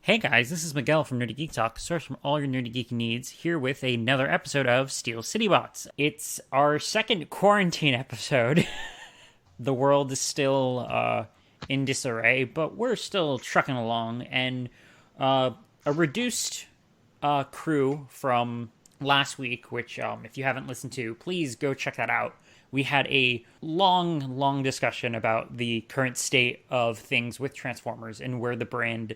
Hey guys, this is Miguel from Nerdy Geek Talk, source from all your nerdy geek needs, here with another episode of Steel City Bots. It's our second quarantine episode. The world is still in disarray, but we're still trucking along, and a reduced crew from last week, which if you haven't listened to, please go check that out. We had a long discussion about the current state of things with Transformers and where the brand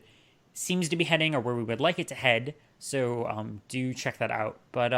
seems to be heading or where we would like it to head. So do check that out. But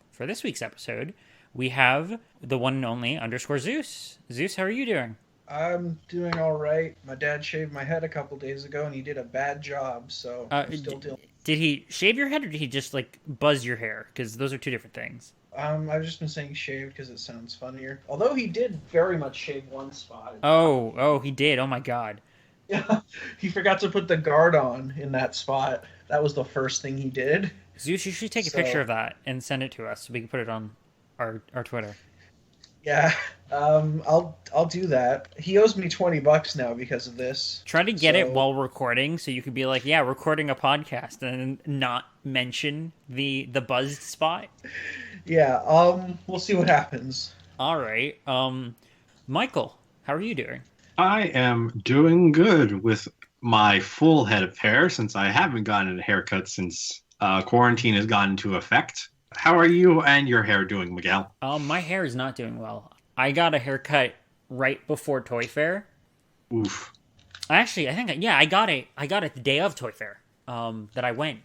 for this week's episode, we have the one and only underscore Zeus. Zeus, how are you doing? I'm doing all right. My dad shaved my head a couple days ago, and he did a bad job, so I'm still dealing. Did he shave your head or did he just like buzz your hair? Because those are two different things. I've just been saying shaved because it sounds funnier. Although he did very much shave one spot. Oh, he did. Oh my god. Yeah, he forgot to put the guard on in that spot. That was the first thing he did. Zeus, you should take a picture of that and send it to us so we can put it on our Twitter. Yeah, I'll do that. He owes me $20 now because of this. Try to get it while recording, so you could be like, "Yeah, recording a podcast," and not mention the buzzed spot. Yeah, we'll see what happens. All right, Michael, how are you doing? I am doing good with my full head of hair since I haven't gotten a haircut since quarantine has gone into effect. How are you and your hair doing, Miguel? My hair is not doing well. I got a haircut right before Toy Fair. Oof. I got it. I got it the day of Toy Fair. That I went.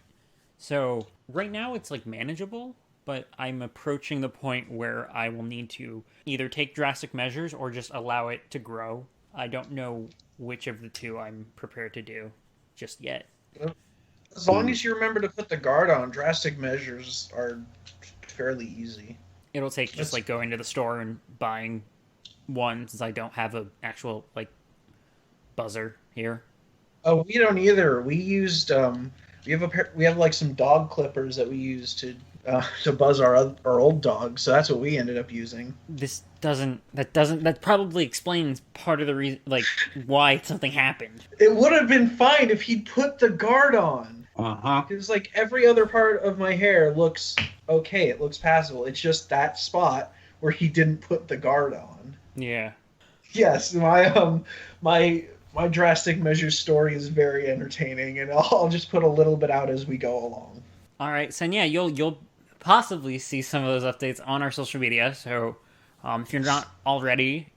So right now it's like manageable, but I'm approaching the point where I will need to either take drastic measures or just allow it to grow. I don't know which of the two I'm prepared to do just yet. As long as you remember to put the guard on, drastic measures are fairly easy. It'll take just like going to the store and buying one since I don't have an actual like buzzer here. Oh, we don't either. We used we have like some dog clippers that we use to buzz our old dog. So that's what we ended up using. That probably explains part of the reason, like why something happened. It would have been fine if he'd put the guard on. Uh-huh. Because like every other part of my hair looks okay. It looks passable. It's just that spot where he didn't put the guard on. Yeah. Yes, my drastic measures story is very entertaining, and I'll just put a little bit out as we go along. All right, so yeah, you'll possibly see some of those updates on our social media. So if you're not already,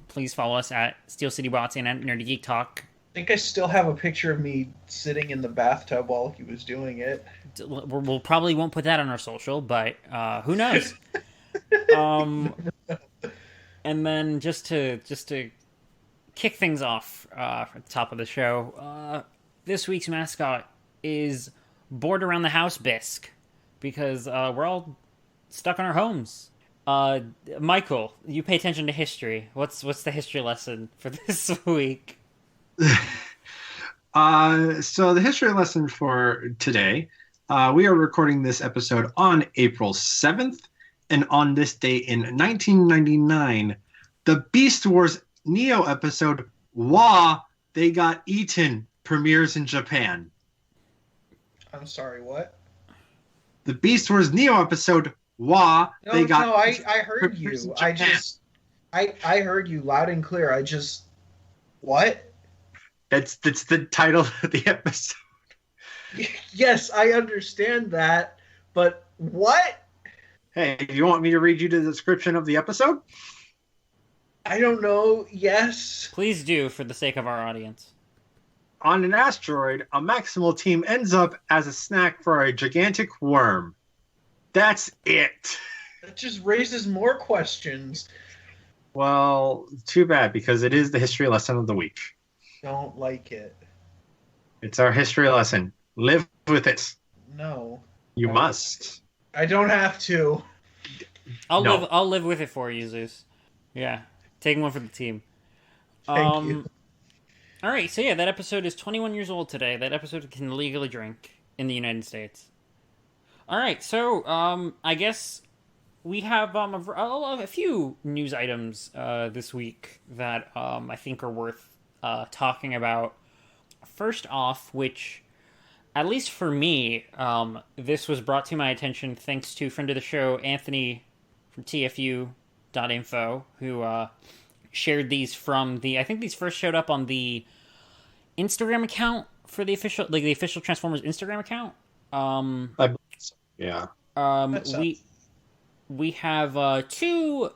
please follow us at Steel City Bots and at Nerdy Geek Talk. I think I still have a picture of me sitting in the bathtub while he was doing it. We'll probably won't put that on our social, but who knows? And then just to kick things off at the top of the show, this week's mascot is Bored Around the House Bisque, because we're all stuck in our homes. Michael, you pay attention to history. What's the history lesson for this week? So the history lesson for today, we are recording this episode on April 7th, and on this day in 1999, the Beast Wars Neo episode, Wah, They Got Eaten, premieres in Japan. I'm sorry, what? The Beast Wars Neo episode, Wah, They Got No, I heard you. I heard you loud and clear. What? That's the title of the episode. Yes, I understand that, but what? Hey, do you want me to read you the description of the episode? I don't know. Yes. Please do, for the sake of our audience. On an asteroid, a Maximal team ends up as a snack for a gigantic worm. That's it. That just raises more questions. Well, too bad, because it is the history lesson of the week. Don't like it. It's our history lesson. Live with it. No. You must. I don't have to. I'll live with it for you, Zeus. Yeah. Taking one for the team. Thank you. All right, so yeah, that episode is 21 years old today. That episode can legally drink in the United States. All right, so I guess we have a few news items this week that I think are worth talking about. First off, which at least for me, this was brought to my attention thanks to friend of the show, Anthony from TFU.info, who shared these from the. I think these first showed up on the Instagram account for the official Transformers Instagram account. I believe so. Yeah. We have two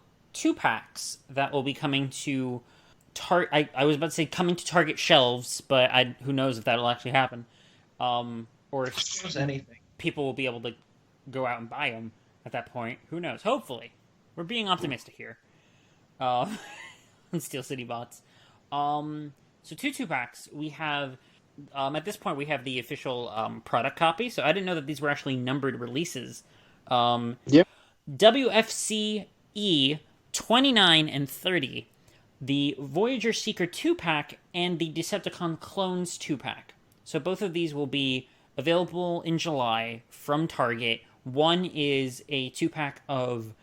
packs that will be coming to I was about to say coming to Target shelves, but who knows if that'll actually happen, or if anything. people will be able to go out and buy them at that point. Who knows? Hopefully, we're being optimistic here. On Steel City Bots. So two packs. We have at this point we have the official product copy. So I didn't know that these were actually numbered releases. Yep. WFCE 29 and 30, the Voyager Seeker 2-pack, and the Decepticon Clones 2-pack. So both of these will be available in July from Target. One is a 2-pack of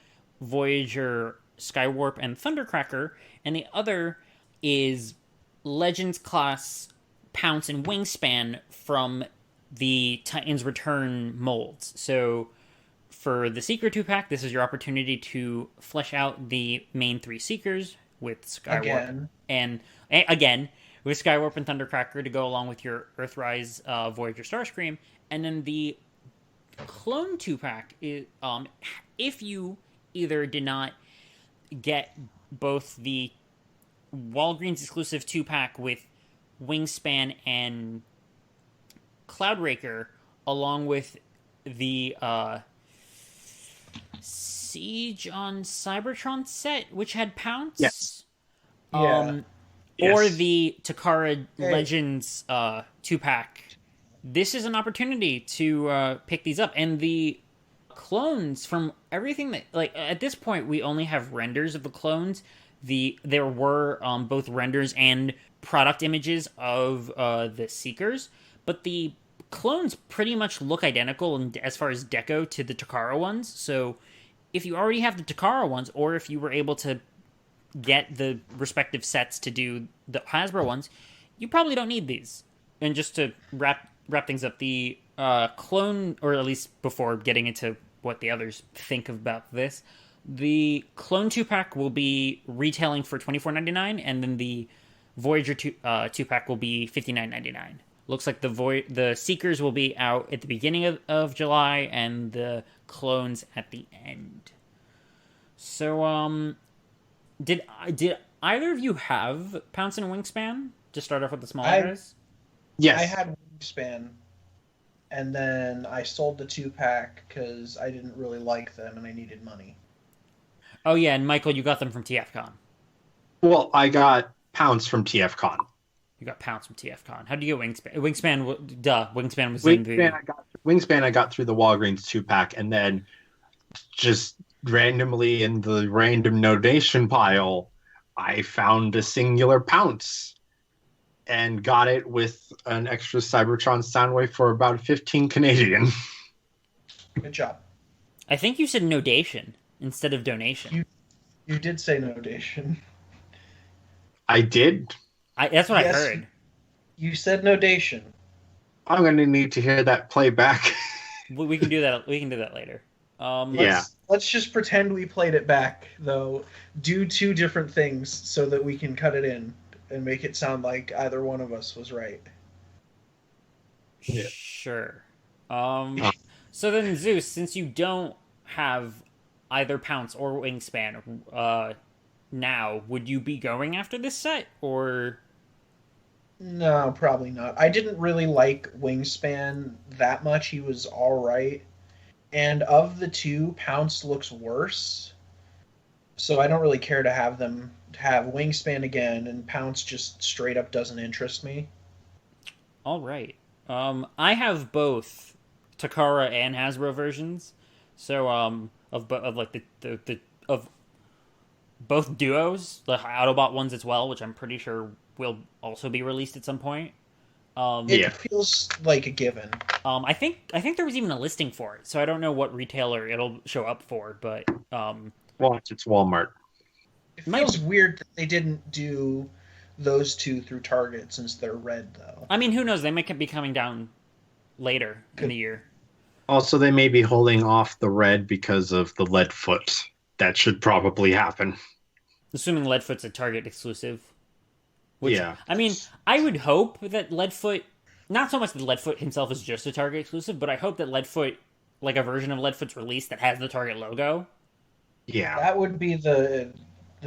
Voyager Skywarp and Thundercracker, and the other is Legends class Pounce and Wingspan from the Titans Return molds. So for the Seeker 2-pack, this is your opportunity to flesh out the main three Seekers with Skywarp again with Skywarp and Thundercracker to go along with your Earthrise Voyager Starscream, and then the Clone 2-pack is if you either did not get both the Walgreens exclusive 2-pack with Wingspan and Cloudraker, along with the Siege on Cybertron set, which had Pounce. Yes. Or the Takara Legends 2-pack. This is an opportunity to pick these up. And the clones, from everything that... Like, at this point, we only have renders of the clones. There were both renders and product images of the Seekers. But the clones pretty much look identical as far as deco to the Takara ones. So if you already have the Takara ones, or if you were able to get the respective sets to do the Hasbro ones, you probably don't need these. And just to wrap things up, the clone, or at least before getting into what the others think about this, the Clone 2-pack will be retailing for $24.99, and then the Voyager 2-pack will be $59.99. Looks like the Seekers will be out at the beginning of July, and the clones at the end. So, did either of you have Pounce and Wingspan? To start off with the smaller guys? Yes. I had Wingspan, and then I sold the 2-pack because I didn't really like them and I needed money. Oh yeah, and Michael, you got them from TFCon. Well, I got Pounce from TFCon. You got Pounce from TFCon. How do you get Wingspan? Wingspan was Wingspan in the... Wingspan I got through the Walgreens 2-pack, and then just randomly in the random donation pile, I found a singular Pounce and got it with an extra Cybertron Soundwave for about 15 Canadian. Good job. I think you said nodation instead of donation. You did say nodation. I did? That's what I heard. You said nodation. I'm going to need to hear that playback. We can do that. We can do that later. Let's just pretend we played it back, though. Do two different things so that we can cut it in and make it sound like either one of us was right. Yeah. Sure. So then, Zeus, since you don't have either Pounce or Wingspan now, would you be going after this set, or... No, probably not. I didn't really like Wingspan that much. He was alright. And of the two, Pounce looks worse. So I don't really care to have Wingspan again, and Pounce just straight up doesn't interest me. Alright. I have both Takara and Hasbro versions. So, of both duos, the Autobot ones as well, which I'm pretty sure will also be released at some point. It feels like a given. I think there was even a listing for it, so I don't know what retailer it'll show up for, but it's Walmart. It feels weird that they didn't do those two through Target since they're red, though. I mean, who knows? They might be coming down later in the year. Also, they may be holding off the red because of the lead foot. That should probably happen. Assuming Leadfoot's a Target exclusive. Which, Yeah. I mean, I would hope that Leadfoot, not so much that Leadfoot himself is just a Target exclusive, but I hope that Leadfoot, like a version of Leadfoot's released that has the Target logo. Yeah. That would be the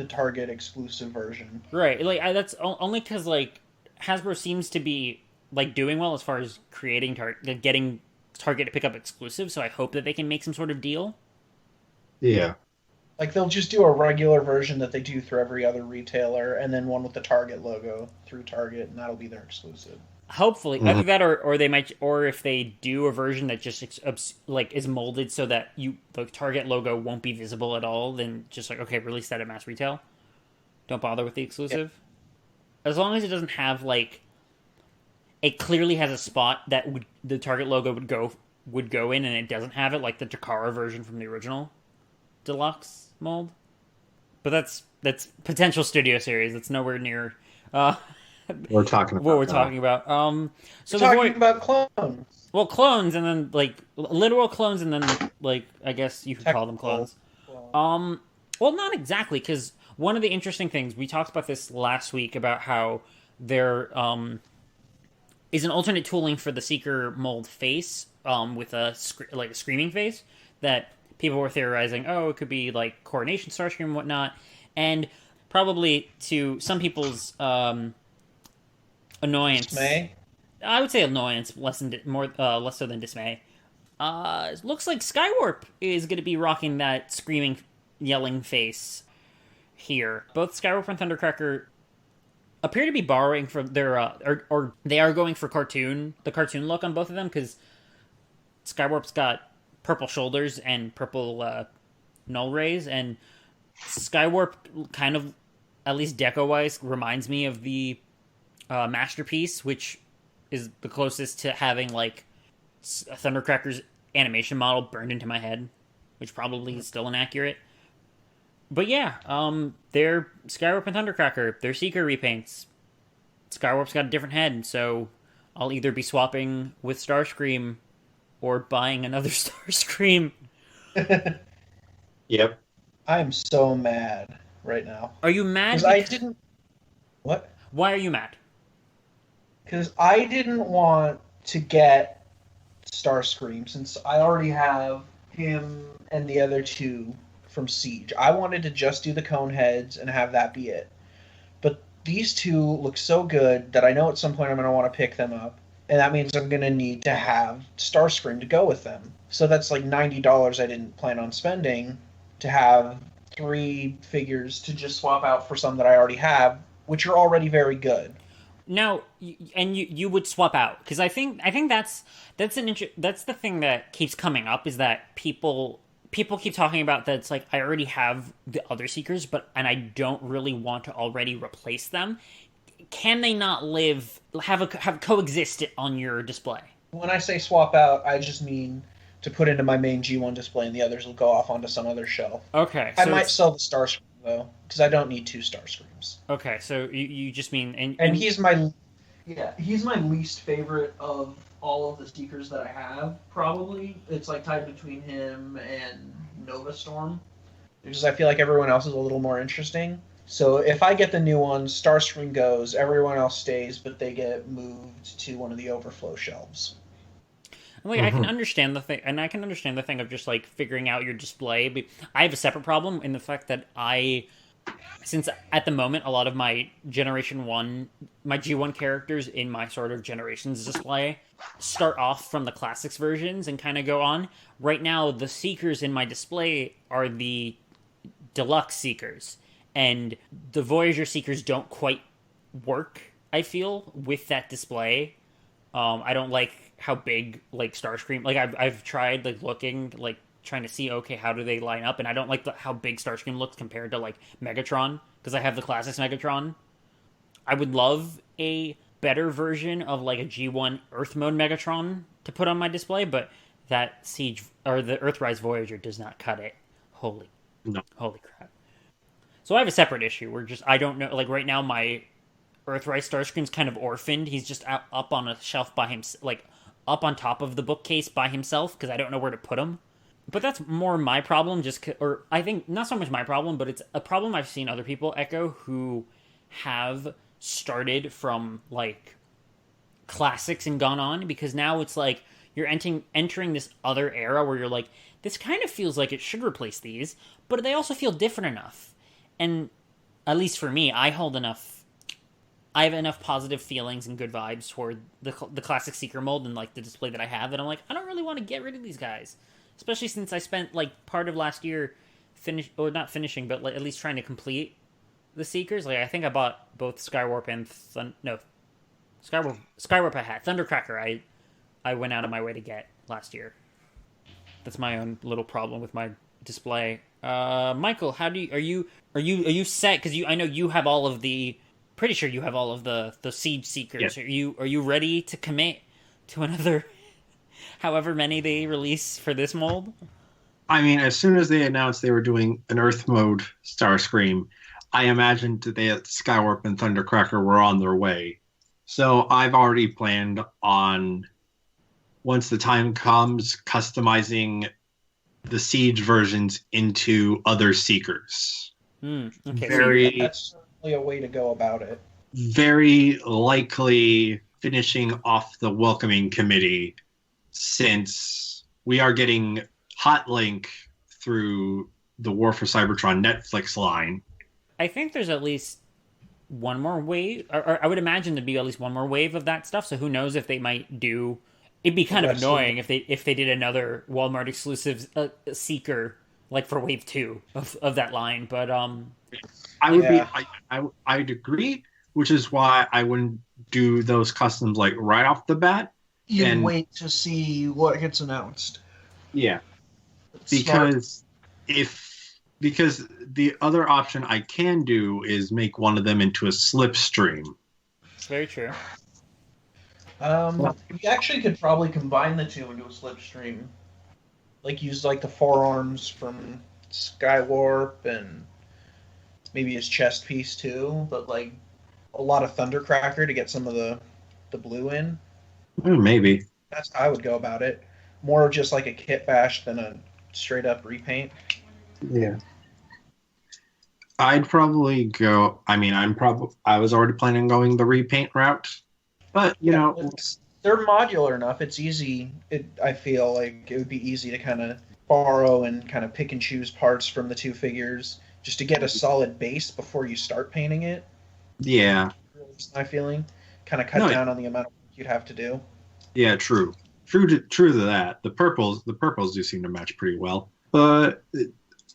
Target exclusive version. Right, like that's only because like Hasbro seems to be like doing well as far as creating getting Target to pick up exclusives. So I hope that they can make some sort of deal. Yeah. Like they'll just do a regular version that they do through every other retailer, and then one with the Target logo through Target, and that'll be their exclusive. Hopefully, either that or they might, or if they do a version that just like is molded so that the Target logo won't be visible at all, then just like okay, release that at mass retail. Don't bother with the exclusive. Yep. As long as it doesn't have like it clearly has a spot that the Target logo would go in, and it doesn't have it, like the Takara version from the original deluxe mold. But that's potential studio series. That's nowhere near. We're talking about what we're talking about. So we're talking about clones. Well, clones, and then like literal clones, and then like I guess you could call them clones. Well, not exactly, because one of the interesting things we talked about this last week about how there is an alternate tooling for the Seeker mold face with a screaming face that people were theorizing. Oh, it could be like Coronation Starscream and whatnot, and probably to some people's annoyance. Dismay? I would say annoyance, less so than dismay. It looks like Skywarp is going to be rocking that screaming, yelling face here. Both Skywarp and Thundercracker appear to be borrowing from their, or they are going for the cartoon look on both of them, because Skywarp's got purple shoulders and purple null rays, and Skywarp kind of, at least deco-wise, reminds me of the Masterpiece, which is the closest to having like Thundercracker's animation model burned into my head, which probably is still inaccurate. But yeah, they're Skywarp and Thundercracker. They're Seeker repaints. Skywarp's got a different head, so I'll either be swapping with Starscream or buying another Starscream. Yep. I am so mad right now. Are you mad? Because I didn't... What? Why are you mad? Because I didn't want to get Starscream, since I already have him and the other two from Siege. I wanted to just do the cone heads and have that be it. But these two look so good that I know at some point I'm going to want to pick them up. And that means I'm going to need to have Starscream to go with them. So that's like $90 I didn't plan on spending to have 3 figures to just swap out for some that I already have, which are already very good. Now, and you would swap out, because I think that's the thing that keeps coming up, is that people keep talking about that. It's like, I already have the other Seekers, and I don't really want to already replace them. Can they not have coexist on your display? When I say swap out, I just mean to put into my main G1 display, and the others will go off onto some other shelf. Okay, I might sell the Starscream though, because I don't need 2 Starscreams. Okay, so you just mean and he's my least favorite of all of the Seekers that I have. Probably it's like tied between him and Nova Storm, because I feel like everyone else is a little more interesting. So if I get the new one, Starscream goes, everyone else stays, but they get moved to one of the overflow shelves. Like, I can understand the thing, and I can understand the thing of just like figuring out your display. But I have a separate problem in the fact that since at the moment a lot of my Generation 1, my G1 characters in my sort of Generations display start off from the Classics versions and kind of go on. Right now, the Seekers in my display are the Deluxe Seekers, and the Voyager Seekers don't quite work, I feel, with that display. I don't like how big like Starscream. Like I've tried like looking, like trying to see, okay, how do they line up, and I don't like how big Starscream looks compared to like Megatron, because I have the Classics Megatron. I would love a better version of like a G1 Earth mode Megatron to put on my display, but that Siege or the Earthrise Voyager does not cut it. Holy crap! So I have a separate issue where I don't know. Like right now, my Earthrise Starscream's kind of orphaned. He's just up on a shelf by himself, like up on top of the bookcase by himself because I don't know where to put him. But that's more my problem, or I think not so much my problem, but it's a problem I've seen other people echo who have started from like classics and gone on, because now it's like you're entering this other era where you're like, this kind of feels like it should replace these, but they also feel different enough. And at least for me, I have enough positive feelings and good vibes toward the classic Seeker mold and like the display that I have, and I'm like, I don't really want to get rid of these guys. Especially since I spent like part of last year not finishing, but like, at least trying to complete the Seekers. Like I think I bought both Skywarp and Skywarp I had. Thundercracker I went out of my way to get last year. That's my own little problem with my display. Michael, are you set? Because I know you have all of the. Pretty sure you have all of the Siege Seekers. Yeah. Are you ready to commit to another? However many they release for this mold? I mean, as soon as they announced they were doing an Earth mode Starscream, I imagined that Skywarp and Thundercracker were on their way. So I've already planned on, once the time comes, customizing the Siege versions into other Seekers. Okay. That's certainly a way to go about it. Very likely finishing off the welcoming committee, since we are getting Hotlink through the War for Cybertron Netflix line. I think there's at least one more wave, or I would imagine there'd be at least one more wave of that stuff. So who knows if they might do? It'd be kind of annoying if they did another Walmart exclusive Seeker like for wave 2 of that line. But I'd agree, which is why I wouldn't do those customs like right off the bat. You wait to see what gets announced. Yeah, because the other option I can do is make one of them into a slipstream. It's very true. We actually could probably combine the two into a slipstream. Like use like the forearms from Skywarp and maybe his chest piece too, but like a lot of Thundercracker to get some of the blue in. Maybe. That's how I would go about it. More just like a kit bash than a straight up repaint. Yeah. I'd probably go. I mean, I was already planning on going the repaint route, but you know, they're modular enough. It's easy. I feel like it would be easy to kind of borrow and kind of pick and choose parts from the two figures just to get a solid base before you start painting it. Yeah. That's my feeling. Kind of cut down on the amount of work you'd have to do. Yeah, true to that. The purples do seem to match pretty well, but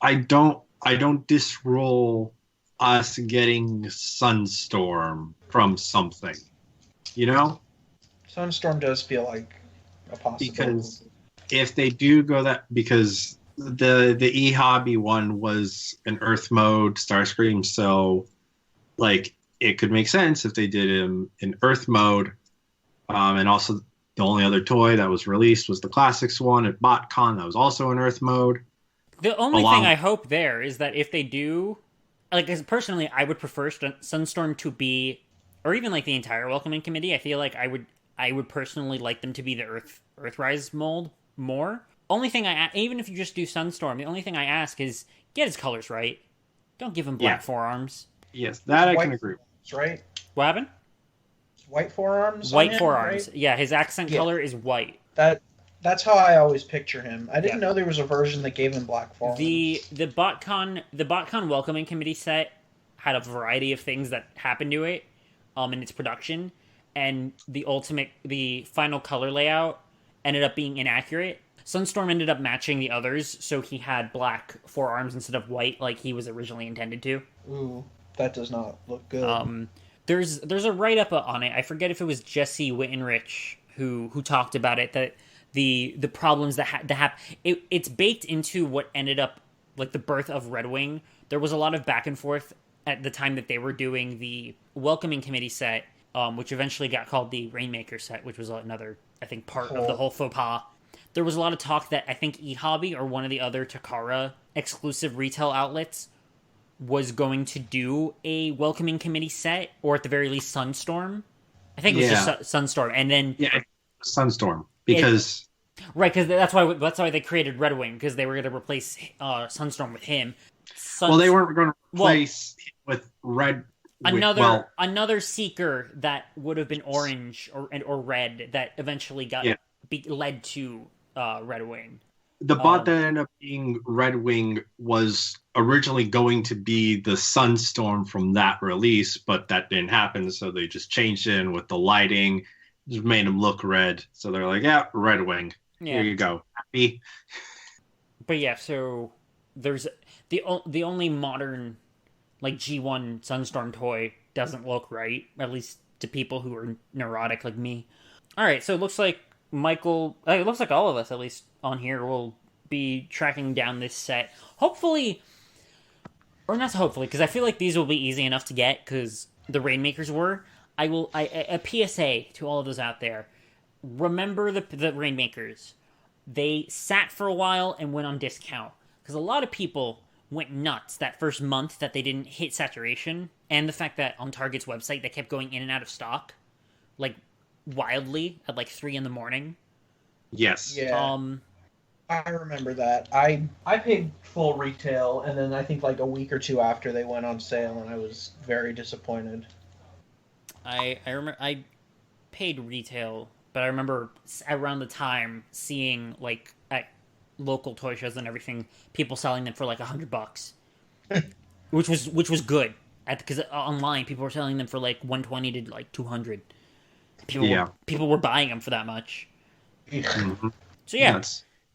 I don't disroll us getting Sunstorm from something, you know? Sunstorm does feel like a possibility. Because if they do go that, because the e-hobby one was an Earth mode Starscream, so like it could make sense if they did him in Earth mode, and also the only other toy that was released was the Classics one at BotCon that was also in Earth mode. The only thing I hope there is that if they do, like, personally, I would prefer Sunstorm to be, or even like the entire welcoming committee. I feel like I would personally like them to be the Earthrise mold more. Only thing even if you just do Sunstorm, the only thing I ask is get his colors right. Don't give him black forearms. Yes, that I can agree. Right? What happened? White forearms. White forearms. Right? Yeah, his accent color is white. That's how I always picture him. I didn't know there was a version that gave him black forearms. The BotCon welcoming committee set had a variety of things that happened to it in its production, and the final color layout ended up being inaccurate. Sunstorm ended up matching the others, so he had black forearms instead of white like he was originally intended to. Ooh, that does not look good. There's a write-up on it. I forget if it was Jesse Wittenrich who talked about it, that the problems that happen. It's baked into what ended up like the birth of Red Wing. There was a lot of back and forth at the time that they were doing the welcoming committee set, which eventually got called the Rainmaker set, which was another, I think, part of the whole faux pas. There was a lot of talk that I think eHobby or one of the other Takara exclusive retail outlets was going to do a welcoming committee set, or at the very least Sunstorm. I think it was just Sunstorm, and then Sunstorm. because Right, because that's why they created Red Wing, because they were going to replace Sunstorm with him. they weren't going to Well, replace with Red. another Seeker that would have been orange or red that eventually led to Red Wing. The bot that ended up being Red Wing was originally going to be the Sunstorm from that release, but that didn't happen, so they just changed it in with the lighting, just made him look red. So they're like, yeah, Red Wing. Yeah. Here you go. Happy. But yeah, so there's the only modern like G1 Sunstorm toy doesn't look right, at least to people who are neurotic like me. All right, so it looks like it looks like all of us, at least on here, will be tracking down this set. Hopefully, or not hopefully, because I feel like these will be easy enough to get, because the Rainmakers were. A PSA to all of those out there. Remember the Rainmakers. They sat for a while and went on discount. Because a lot of people went nuts that first month that they didn't hit saturation. And the fact that on Target's website, they kept going in and out of stock. Like, wildly at like 3 a.m. Yes. Yeah. I remember that. I paid full retail, and then I think like a week or two after they went on sale, and I was very disappointed. I remember I paid retail, but I remember around the time seeing like at local toy shows and everything, people selling them for like $100, which was good. Because online people were selling them for like 120 to like 200. People were buying them for that much. Mm-hmm. So yeah,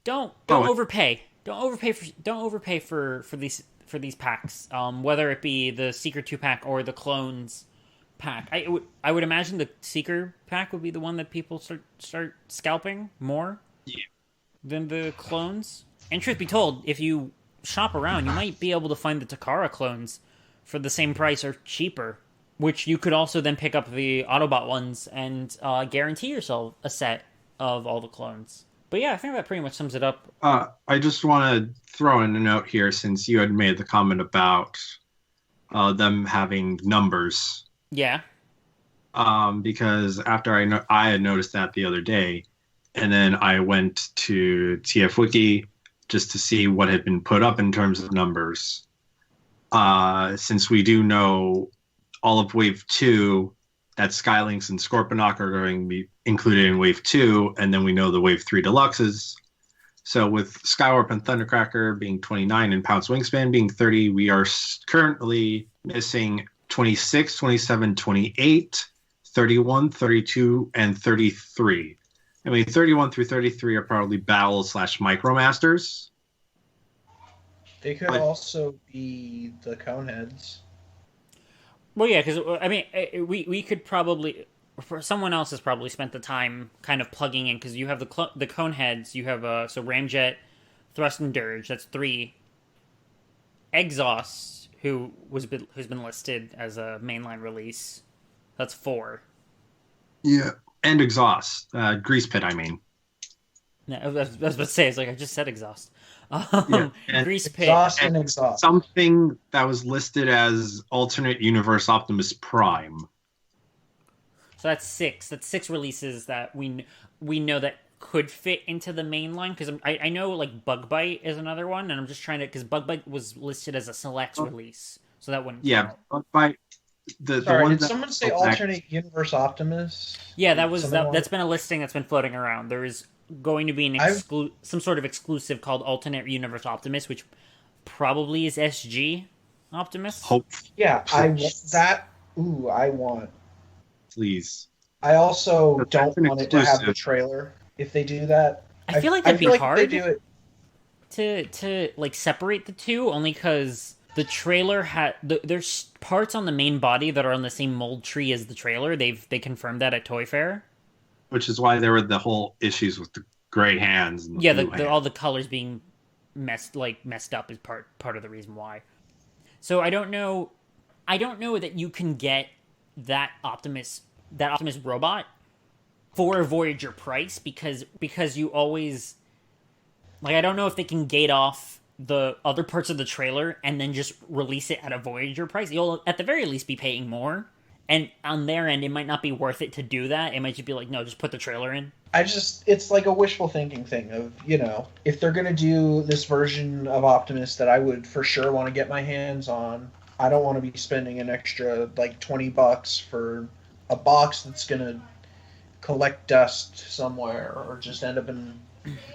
don't overpay. Don't overpay for these packs. Whether it be the Seeker 2-pack or the Clones pack. I would imagine the Seeker pack would be the one that people start scalping more than the Clones. And truth be told, if you shop around, you might be able to find the Takara Clones for the same price or cheaper, which you could also then pick up the Autobot ones and guarantee yourself a set of all the clones. But yeah, I think that pretty much sums it up. I just want to throw in a note here, since you had made the comment about them having numbers. Yeah. Because after I had noticed that the other day, and then I went to TF Wiki just to see what had been put up in terms of numbers. Since we do know all of Wave 2, that Skylynx and Scorponok are going to be included in Wave 2, and then we know the Wave 3 Deluxes. So with Skywarp and Thundercracker being 29 and Pounce Wingspan being 30, we are currently missing 26, 27, 28, 31, 32, and 33. I mean, 31 through 33 are probably Battle/Micromasters. They could also be the Coneheads. Well, yeah, because I mean, we could probably, someone else has probably spent the time kind of plugging in, because you have the Coneheads, you have so Ramjet, Thrust, and Dirge. That's 3. Exhaust, who's been listed as a mainline release. That's 4. Yeah, and Exhaust, Grease Pit. I mean, Yeah, I was about to say, it's like I just said Exhaust. Grease Pit. Exhaust and Exhaust. Something that was listed as Alternate Universe Optimus Prime. So that's 6. That's 6 releases that we know that could fit into the main line, because I know like Bug Bite is another one, and I'm just trying to, because Bug Bite was listed as a Selects release, so that wouldn't count. Bug Bite. Did someone say Alternate Universe Optimus? Yeah, that's been a listing that's been floating around. There is going to be some sort of exclusive called Alternate Universe Optimus, which probably is SG Optimus. Hope. Yeah, I want that. Ooh, I want. Please. I also don't want it to have the trailer. If they do that, I feel like that'd be hard. If they do it to like separate the two, only because the trailer had there's parts on the main body that are on the same mold tree as the trailer. They confirmed that at Toy Fair. Which is why there were the whole issues with the gray hands. And all the colors being messed up is part of the reason why. So I don't know that you can get that Optimus robot for a Voyager price, because you always, like, I don't know if they can gate off the other parts of the trailer and then just release it at a Voyager price. You'll at the very least be paying more. And on their end, it might not be worth it to do that. It might just be like, no, just put the trailer in. it's like a wishful thinking thing of, if they're going to do this version of Optimus that I would for sure want to get my hands on, I don't want to be spending an extra like $20 for a box that's going to collect dust somewhere or just end up in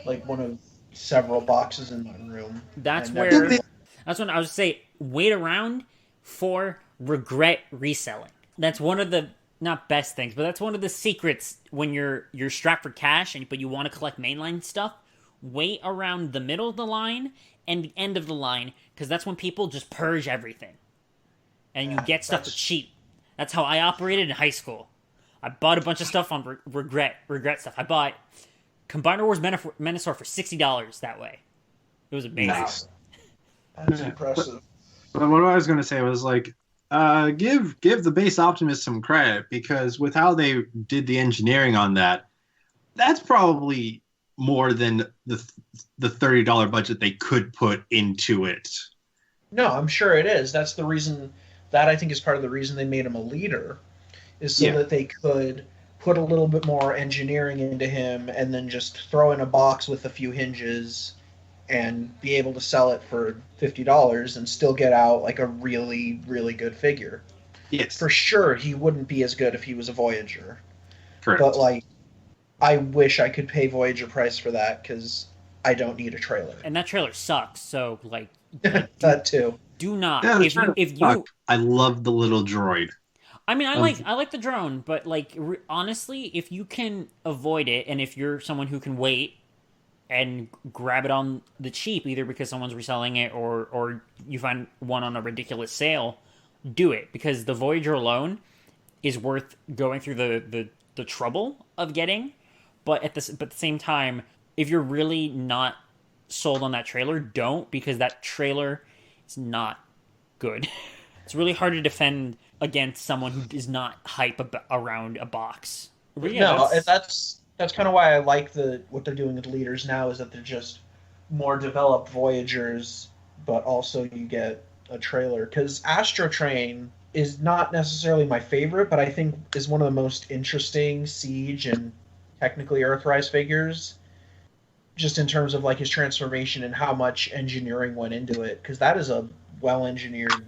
like one of several boxes in my room. That's And where never. that's when I would say wait around for regret reselling. That's one of the not best things, but that's one of the secrets when you're strapped for cash but you want to collect mainline stuff. Wait around the middle of the line and the end of the line because that's when people just purge everything and you Yeah, get stuff for cheap. That's how I operated in high school. I bought a bunch of stuff on regret stuff. I bought Combiner Wars Menasor for $60 that way. It was amazing. Nice. That's impressive. But what I was going to say was like, give the base Optimus some credit because with how they did the engineering on that, that's probably more than the $30 budget they could put into it. No, I'm sure it is. That's the reason that I think is part of the reason they made him a leader, is so that they could put a little bit more engineering into him and then just throw in a box with a few hinges and be able to sell it for $50 and still get out like a really, really good figure. Yes. For sure, he wouldn't be as good if he was a Voyager. Correct. But, like, I wish I could pay Voyager price for that because I don't need a trailer. And that trailer sucks, so, like that too. Do not. Yeah, if you I love the little droid. I mean, I like the drone, but like honestly, if you can avoid it, and if you're someone who can wait and grab it on the cheap, either because someone's reselling it or you find one on a ridiculous sale, do it because the Voyager alone is worth going through the trouble of getting. But at the same time, if you're really not sold on that trailer, don't because that trailer is not good. It's really hard to defend against someone who is not hype around a box. Yeah, that's kind of why I like what they're doing with leaders now is that they're just more developed Voyagers, but also you get a trailer. Because Astro Train is not necessarily my favorite, but I think is one of the most interesting Siege and technically Earthrise figures, just in terms of like his transformation and how much engineering went into it. Because that is a well-engineered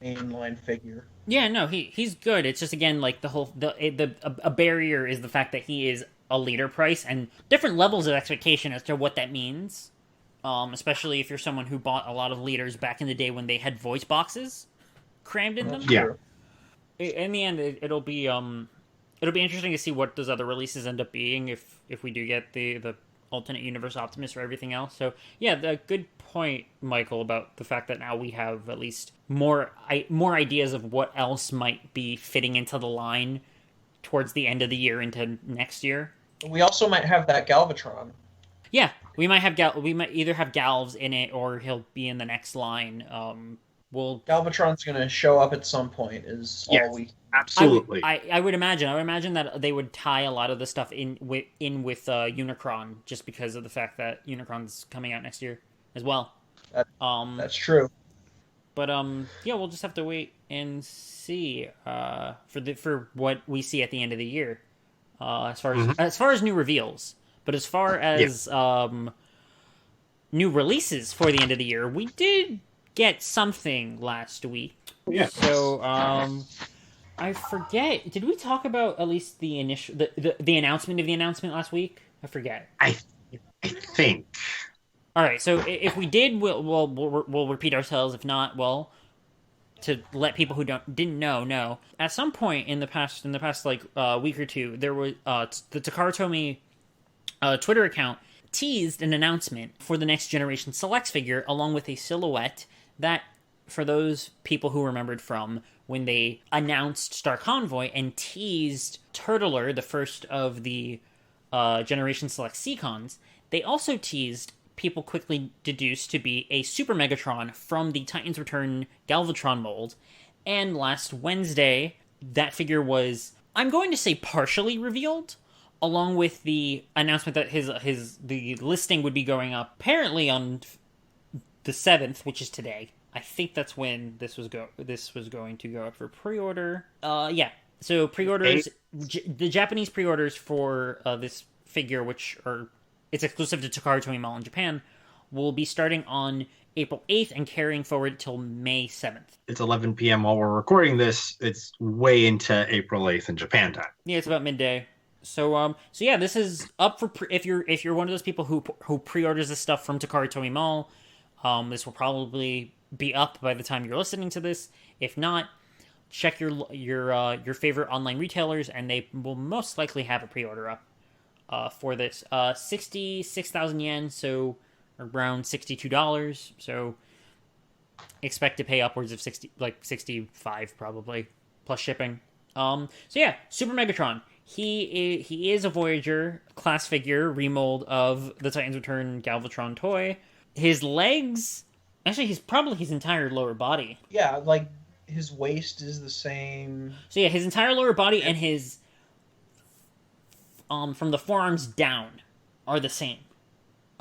mainline figure. Yeah, no, he's good. It's just again like a barrier is the fact that he is a leader price and different levels of expectation as to what that means. Especially if you're someone who bought a lot of leaders back in the day when they had voice boxes crammed in them. Yeah. In the end, it'll be interesting to see what those other releases end up being if we do get the alternate universe Optimus or everything else. So yeah, the good point, Michael, about the fact that now we have at least more ideas of what else might be fitting into the line towards the end of the year into next year. We also might have that Galvatron. Yeah, we might either have Galvs in it or he'll be in the next line. Galvatron's going to show up at some point. All we. Absolutely. I would imagine that they would tie a lot of the stuff in with Unicron just because of the fact that Unicron's coming out next year as well. That's true. But yeah, we'll just have to wait and see for what we see at the end of the year, as far as new reveals. But as far as new releases for the end of the year, we did get something last week. Yeah. So I forget. Did we talk about at least the initial the announcement of the announcement last week? I forget. I think. All right. So if we did, we'll repeat ourselves. If not, well, to let people who didn't know. At some point in the past like week or two, there was the Takara Tomy Twitter account teased an announcement for the next Generation Selects figure, along with a silhouette that, for those people who remembered from when they announced Star Convoy and teased Turtler, the first of the Generation Select Seacons, they also teased, people quickly deduced to be a Super Megatron from the Titans Return Galvatron mold. And last Wednesday, that figure was, I'm going to say, partially revealed, along with the announcement that the listing would be going up apparently on the 7th, which is today. I think that's when this was going to go up for pre-order. Yeah. So pre-orders, the Japanese pre-orders for this figure, it's exclusive to Takara Tomy Mall in Japan, will be starting on April 8th and carrying forward till May 7th. It's 11 p.m. while we're recording this. It's way into April 8th in Japan time. Yeah, it's about midday. So yeah, this is up for if you're one of those people who pre-orders this stuff from Takara Tomy Mall. This will probably be up by the time you're listening to this. If not, check your favorite online retailers, and they will most likely have a pre-order up for this. 66,000 yen, so around $62. So expect to pay upwards of 65 probably, plus shipping. So yeah, Super Megatron. He is a Voyager class figure remold of the Titans Return Galvatron toy. His legs, actually, his entire lower body. Yeah, like his waist is the same. So yeah, his entire lower body and his from the forearms down are the same.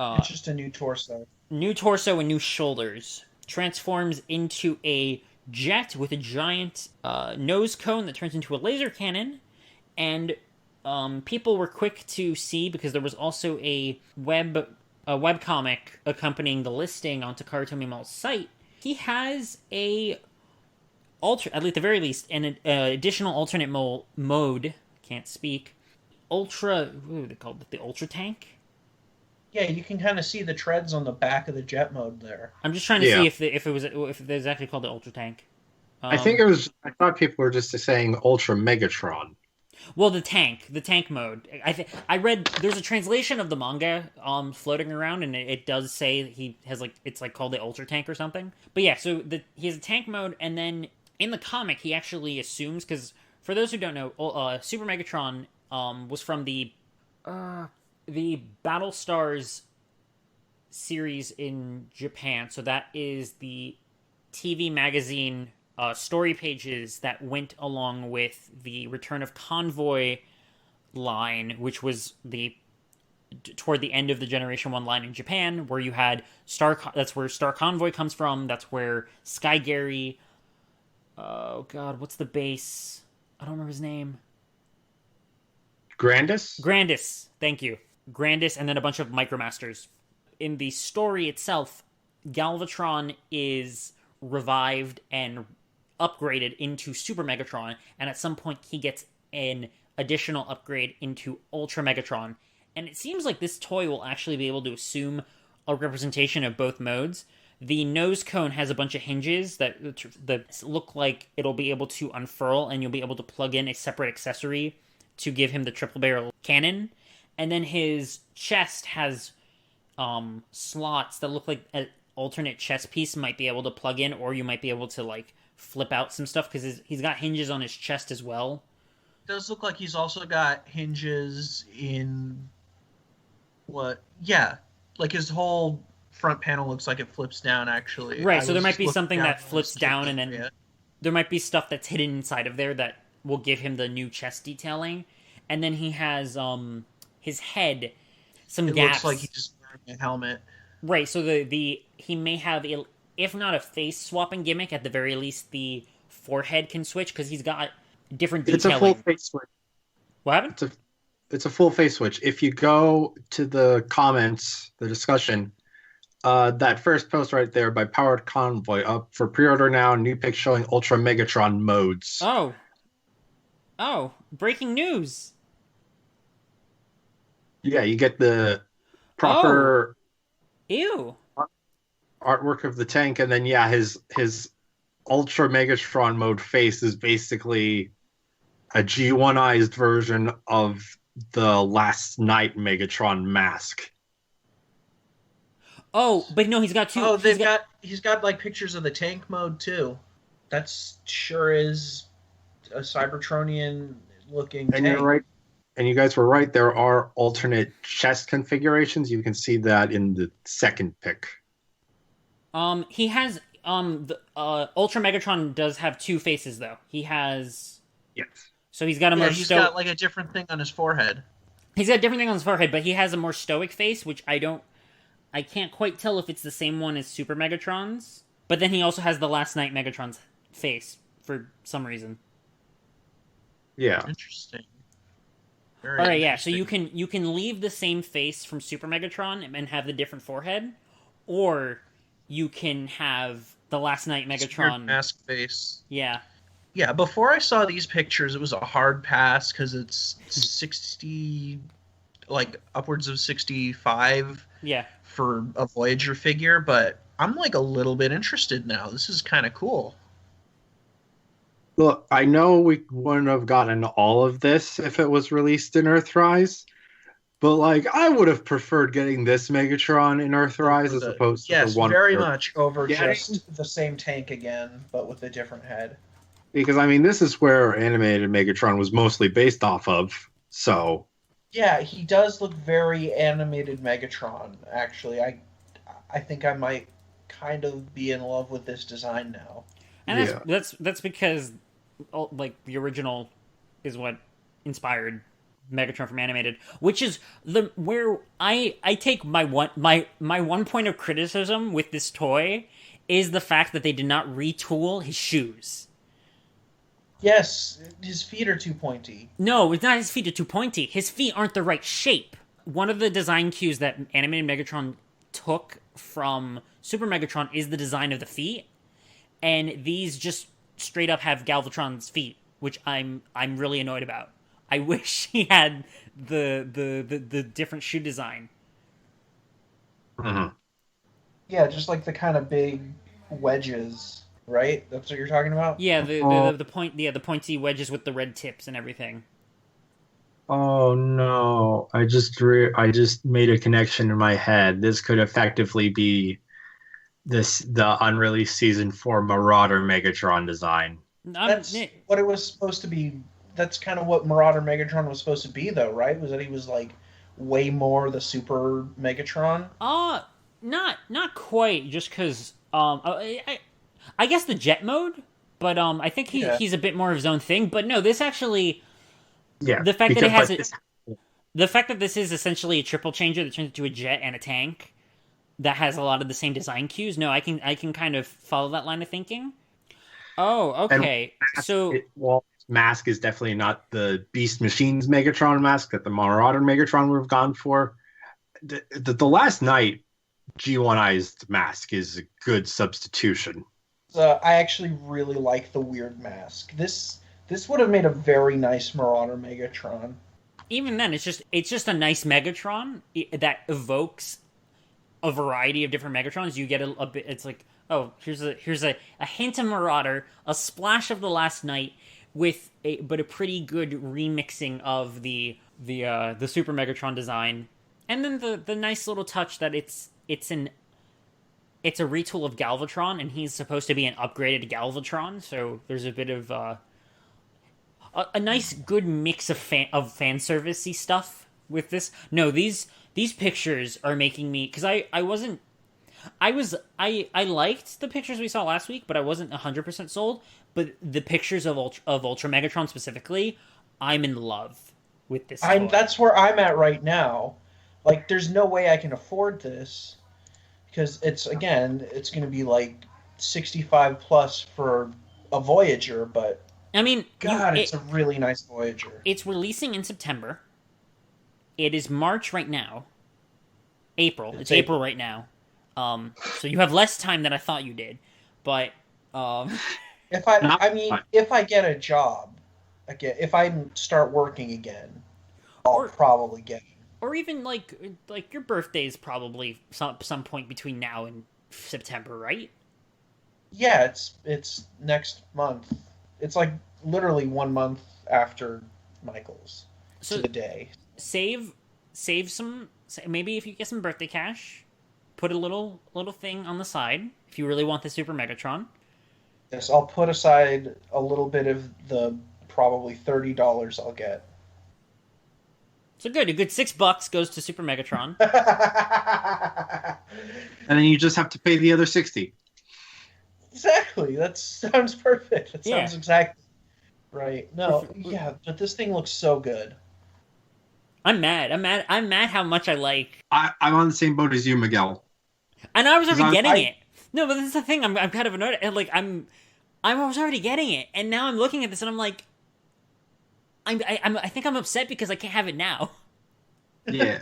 It's just a new torso. New torso and new shoulders. Transforms into a jet with a giant nose cone that turns into a laser cannon. And people were quick to see, because there was also a webcomic accompanying the listing on Takara Tomy Mall's site. He has at the very least, an additional alternate mode. Can't speak. What are they called? The Ultra Tank? Yeah, you can kind of see the treads on the back of the jet mode there. I'm just trying to see if it was actually called the Ultra Tank. I thought people were just saying Ultra Megatron. Well, the tank mode. I read there's a translation of the manga floating around, and it does say he has it's called the Ultra Tank or something. But yeah, so he has a tank mode, and then in the comic he actually assumes, because for those who don't know, Super Megatron was from the Battlestars series in Japan. So that is the TV magazine story pages that went along with the Return of Convoy line, which was toward the end of the Generation 1 line in Japan, where you had that's where Star Convoy comes from, that's where Sky Gary, oh god, what's the base? I don't remember his name. Grandis, thank you. Grandis, and then a bunch of Micromasters. In the story itself, Galvatron is revived and upgraded into Super Megatron, and at some point he gets an additional upgrade into Ultra Megatron. And it seems like this toy will actually be able to assume a representation of both modes. The nose cone has a bunch of hinges that look like it'll be able to unfurl, and you'll be able to plug in a separate accessory to give him the triple barrel cannon. And then his chest has slots that look like an alternate chest piece might be able to plug in, or you might be able to flip out some stuff, because he's got hinges on his chest as well. It does look like he's also got hinges in his whole front panel looks like it flips down, actually. Right, so there might be something that flips down, and then there might be stuff that's hidden inside of there that will give him the new chest detailing. And then he has his head, some gaps. It looks like he's just wearing a helmet. Right, so he may have, if not a face swapping gimmick, at the very least the forehead can switch, because he's got different detailing. It's a full face switch. What happened? It's a full face switch. If you go to the comments, the discussion, that first post right there by Powered Convoy, up for pre-order now, new pics showing Ultra Megatron modes. Oh, breaking news. Yeah, you get the proper artwork of the tank, and then his Ultra Megatron mode face is basically a G1ized version of the Last Night Megatron mask. Oh, but no, he's got two. Oh, he's got pictures of the tank mode too. That's sure is a Cybertronian looking tank. You're right. And you guys were right. There are alternate chest configurations. You can see that in the second pick. He has the Ultra Megatron does have two faces though. He has So he's got a more he's got a different thing on his forehead. He's got a different thing on his forehead, but he has a more stoic face, which I can't quite tell if it's the same one as Super Megatron's. But then he also has the Last Night Megatron's face for some reason. Yeah. Interesting. Very All right, yeah. So interesting. you can leave the same face from Super Megatron and have the different forehead, or you can have the Last Night This weird Megatron. mask face. Yeah, Yeah, before I saw these pictures, it was a hard pass because it's 60, like upwards of 65 yeah. for a Voyager figure, but I'm like a little bit interested now. This is kind of cool. Look, I know we wouldn't have gotten all of this if it was released in Earthrise, but like I would have preferred getting this Megatron in Earthrise Over as the opposed to the Yes, one very we're much over getting. just the same tank again, but with a different head. Because I mean, this is where animated Megatron was mostly based off of. So Yeah, he does look very animated Megatron, actually. I think I might kind of be in love with this design now. And yeah. that's because like the original is what inspired Megatron from animated, which is the where I take my one point of criticism with this toy is the fact that they did not retool his shoes. Yes, his feet are too pointy. No, it's not his feet are too pointy. His feet aren't the right shape. One of the design cues that animated Megatron took from Super Megatron is the design of the feet, and these just straight up have Galvatron's feet, which I'm really annoyed about. I wish he had the different shoe design. Mhm. Yeah, just like the kind of big wedges, right? That's what you're talking about? Yeah, Oh, the pointy wedges with the red tips and everything. oh no! I just made a connection in my head. This could effectively be the unreleased season 4 Marauder Megatron design. That's what it was supposed to be. That's kind of what Marauder Megatron was supposed to be, though, right? Was that he was like way more the Super Megatron? uh not quite. Just because I guess the jet mode, but I think Yeah. he's a bit more of his own thing. But no, this actually Yeah, the fact that it because has like it this. the fact that this is essentially a triple changer that turns into a jet and a tank that has a lot of the same design cues. No, I can kind of follow that line of thinking. Oh, And okay. So mask is definitely not the Beast Machines Megatron mask that the Marauder Megatron would have gone for. The last night G1I's mask is a good substitution. I actually really like the weird mask. This would have made a very nice Marauder Megatron. even then, it's just a nice Megatron that evokes a variety of different Megatrons. You get a bit. It's like, oh, here's a hint of Marauder, a splash of the Last Night, with a pretty good remixing of the Super Megatron design, and then the nice little touch that it's a retool of Galvatron, and he's supposed to be an upgraded Galvatron. So there's a bit of a nice good mix of fan servicey stuff with this. No, these pictures are making me, because I wasn't I liked the pictures we saw last week, but I wasn't 100% sold. But the pictures of Ultra Megatron specifically, I'm in love with this I'm toy. That's where I'm at right now. Like, there's no way I can afford this because it's going to be like 65 plus for a Voyager, but I mean, God, it's a really nice Voyager. it's releasing in September. It is March right now. April. It's It's April right now. So you have less time than I thought you did, but um, Not If I get a job again, if I start working again, I'll or probably get it. or even like your birthday is probably some point between now and September, right? Yeah, it's next month. It's like literally 1 month after Michael's to So the day. save save some maybe if you get some birthday cash, put a little thing on the side if you really want the Super Megatron. Yes, I'll put aside a little bit of the probably $30 I'll get. So good, a good $6 goes to Super Megatron. and then you just have to pay the other 60. Exactly. That sounds perfect. That Yeah. sounds exactly right. No, yeah, but this thing looks so good. I'm mad. I'm mad how much I like. I'm on the same boat as you, Miguel. And I was 'Cause already getting I it. No, but this is the thing. I'm kind of annoyed. Like I was already getting it, and now I'm looking at this and I'm like, I think I'm upset because I can't have it now. Yeah.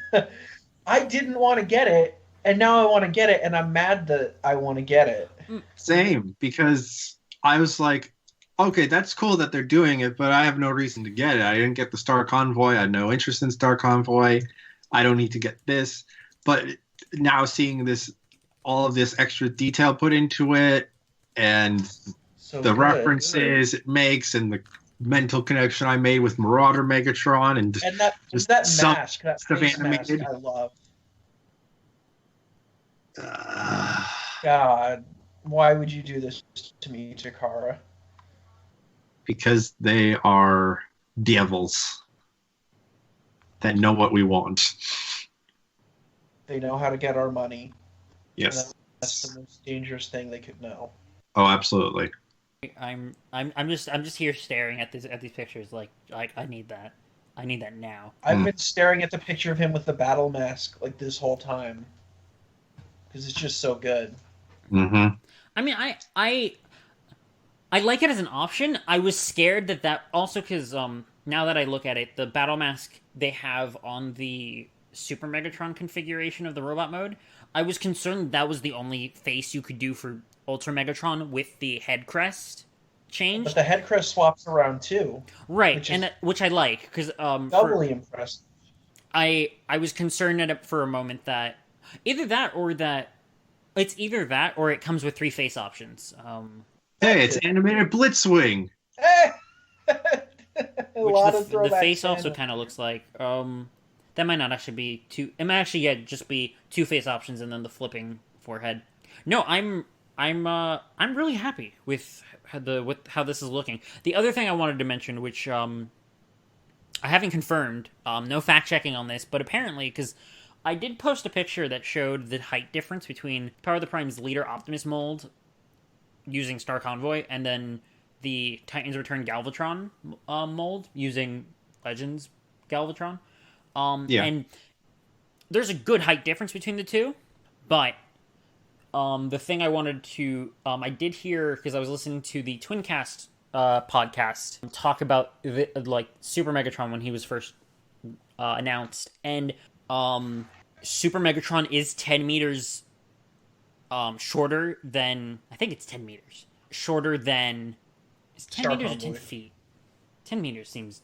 I didn't want to get it, and now I want to get it, and I'm mad that I want to get it. Same, because I was like, okay, that's cool that they're doing it, but I have no reason to get it. I didn't get the Star Convoy. I had no interest in Star Convoy. I don't need to get this. But now seeing this, all of this extra detail put into it, and So the good. references it makes, and the mental connection I made with Marauder Megatron, and And that just that some mask, that stuff face mask, animated. I love. Uh, God, why would you do this to me, Takara? because they are devils that know what we want. They know how to get our money. Yes. That's the most dangerous thing they could know. Oh, absolutely. I'm just here staring at these pictures like I need that. I need that now. I've been staring at the picture of him with the battle mask like this whole time because it's just so good. Mm-hmm. I mean, I like it as an option. I was scared that also because now that I look at it, the battle mask they have on the Super Megatron configuration of the robot mode, I was concerned that was the only face you could do for Ultra Megatron with the head crest change. But the head crest swaps around too. Right, which I like because Doubly impressed. I was concerned at it for a moment that either that or it comes with 3 face options. Hey, it's animated Blitzwing. The face also kind of looks like that might not actually be two. It might actually just be 2 face options and then the flipping forehead. No, I'm really happy with how this is looking. The other thing I wanted to mention, which I haven't confirmed, no fact checking on this, but apparently because I did post a picture that showed the height difference between Power of the Prime's Leader Optimus mold using Star Convoy and then the Titans Return Galvatron mold using Legends Galvatron. And there's a good height difference between the two, but the thing I wanted to I did hear because I was listening to the Twincast podcast talk about Super Megatron when he was first announced, and Super Megatron is 10 meters shorter than I think it's 10 meters shorter than is 10 Star meters Convoy. or 10 feet. 10 meters seems.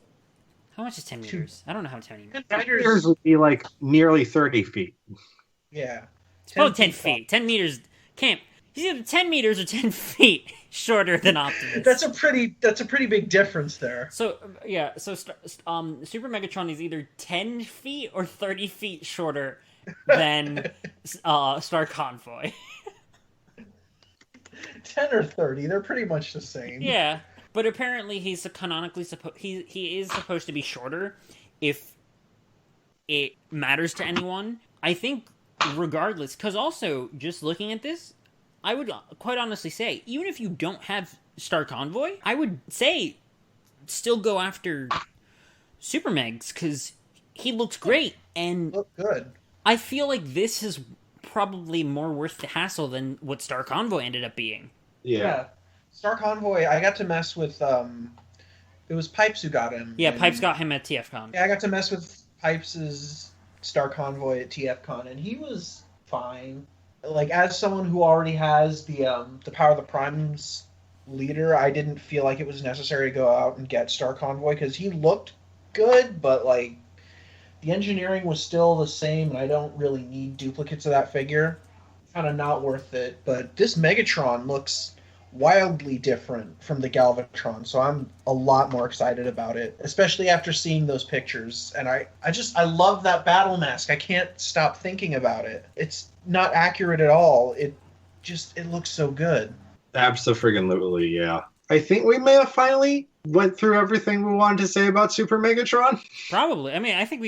How much is 10 meters? I don't know how 10 meters. 10 meters. Yours would be like nearly 30 feet. Yeah. Oh, 10 feet. 10 meters can't. He's either 10 meters or 10 feet shorter than Optimus. That's a pretty big difference there. So Super Megatron is either 10 feet or 30 feet shorter than Star Convoy. 10 or 30, they're pretty much the same. Yeah, but apparently he's canonically he is supposed to be shorter if it matters to anyone. I think regardless, because also just looking at this, I would quite honestly say even if you don't have Star Convoy, I would say still go after Super Megs because he looks great and Look good. I feel like this is probably more worth the hassle than what Star Convoy ended up being. Yeah. Star Convoy, I got to mess with it was Pipes who got him. Yeah, Pipes got him at TFCon. Yeah, I got to mess with Pipes' Star Convoy at TFCon, and he was fine. Like, as someone who already has the Power of the Prime's leader, I didn't feel like it was necessary to go out and get Star Convoy, because he looked good, but, like, the engineering was still the same, and I don't really need duplicates of that figure. Kind of not worth it, but this Megatron looks wildly different from the Galvatron, so I'm a lot more excited about it, especially after seeing those pictures. And I love that battle mask. I can't stop thinking about it. It's not accurate at all. It looks so good. Absolutely, yeah. I think we may have finally went through everything we wanted to say about Super Megatron. Probably. I mean, I think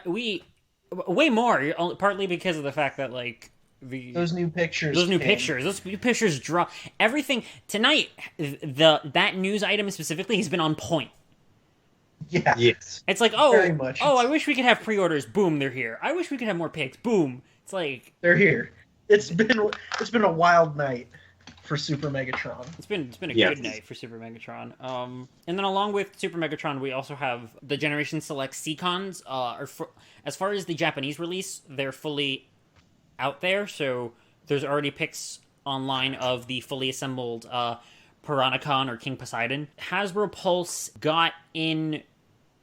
we way more, partly because of the fact that like those new pictures draw everything tonight. That news item specifically has been on point. Yeah. Yes. It's like, very much. I wish we could have pre-orders. Boom, they're here. I wish we could have more pics. Boom. It's like they're here. It's been a wild night. for Super Megatron. It's been a good night for Super Megatron. And then along with Super Megatron, we also have the Generations Selects Seacons. As far as the Japanese release, they're fully out there. So there's already pics online of the fully assembled Piranacon or King Poseidon. Hasbro Pulse got in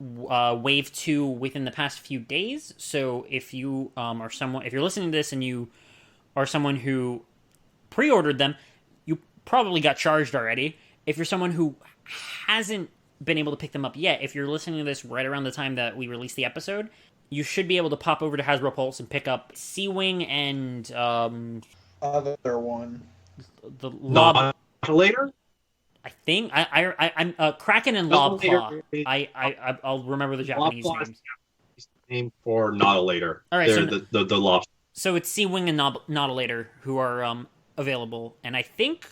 Wave 2 within the past few days. So if you if you're listening to this and you are someone who pre-ordered them, you probably got charged already. If you're someone who hasn't been able to pick them up yet, if you're listening to this right around the time that we release the episode, you should be able to pop over to Hasbro Pulse and pick up Sea-Wing and other one, the Lob. Later. I think I'm Kraken and Lobclaw. I'll remember the Japanese names. Name for Nautilator. All right, they're so the lobster. So it's Sea-Wing and Nautilator who are available, and I think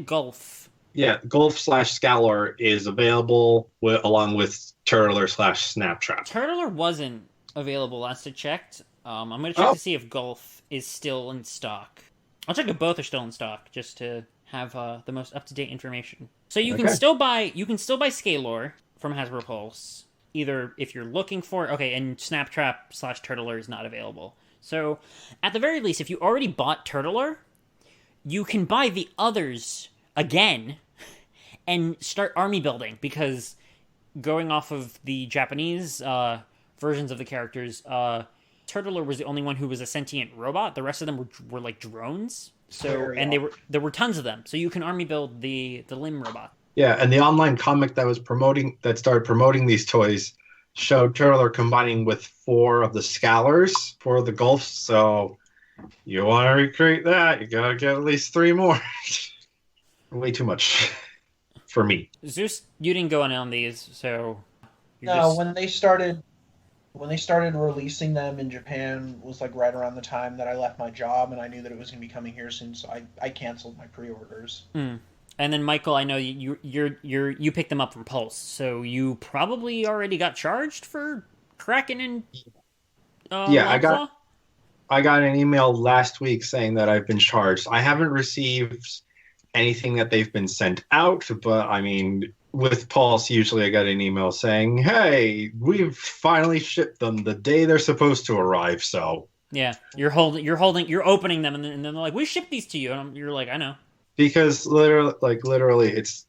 Gulf. Yeah, Gulf/Scalor is available along with Turtler/Snaptrap. Turtler wasn't available last I checked. I'm going to check to see if Gulf is still in stock. I'll check if both are still in stock, just to have the most up-to-date information. So you can still buy Scalor from Hasbro Pulse, either if you're looking for and Snaptrap/Turtler is not available. So at the very least, if you already bought Turtler, you can buy the others again and start army building, because going off of the Japanese versions of the characters, Turtler was the only one who was a sentient robot. The rest of them were like drones. So there were tons of them. So you can army build the limb robot. Yeah, and the online comic that started promoting these toys showed Turtler combining with 4 of the Scalars for the Gulfs. So you want to recreate that, you gotta get at least 3 more. Way too much for me. Zeus, you didn't go in on these, so when they started releasing them in Japan was like right around the time that I left my job, and I knew that it was going to be coming here soon, so I canceled my pre-orders. And then Michael, I know you picked them up from Pulse, so you probably already got charged for Kraken and yeah, I got an email last week saying that I've been charged. I haven't received anything that they've been sent out, but I mean, with Pulse, usually I get an email saying, "Hey, we've finally shipped them the day they're supposed to arrive." So yeah, you're opening them, and then they're like, "We shipped these to you," and you're like, "I know." Because literally, it's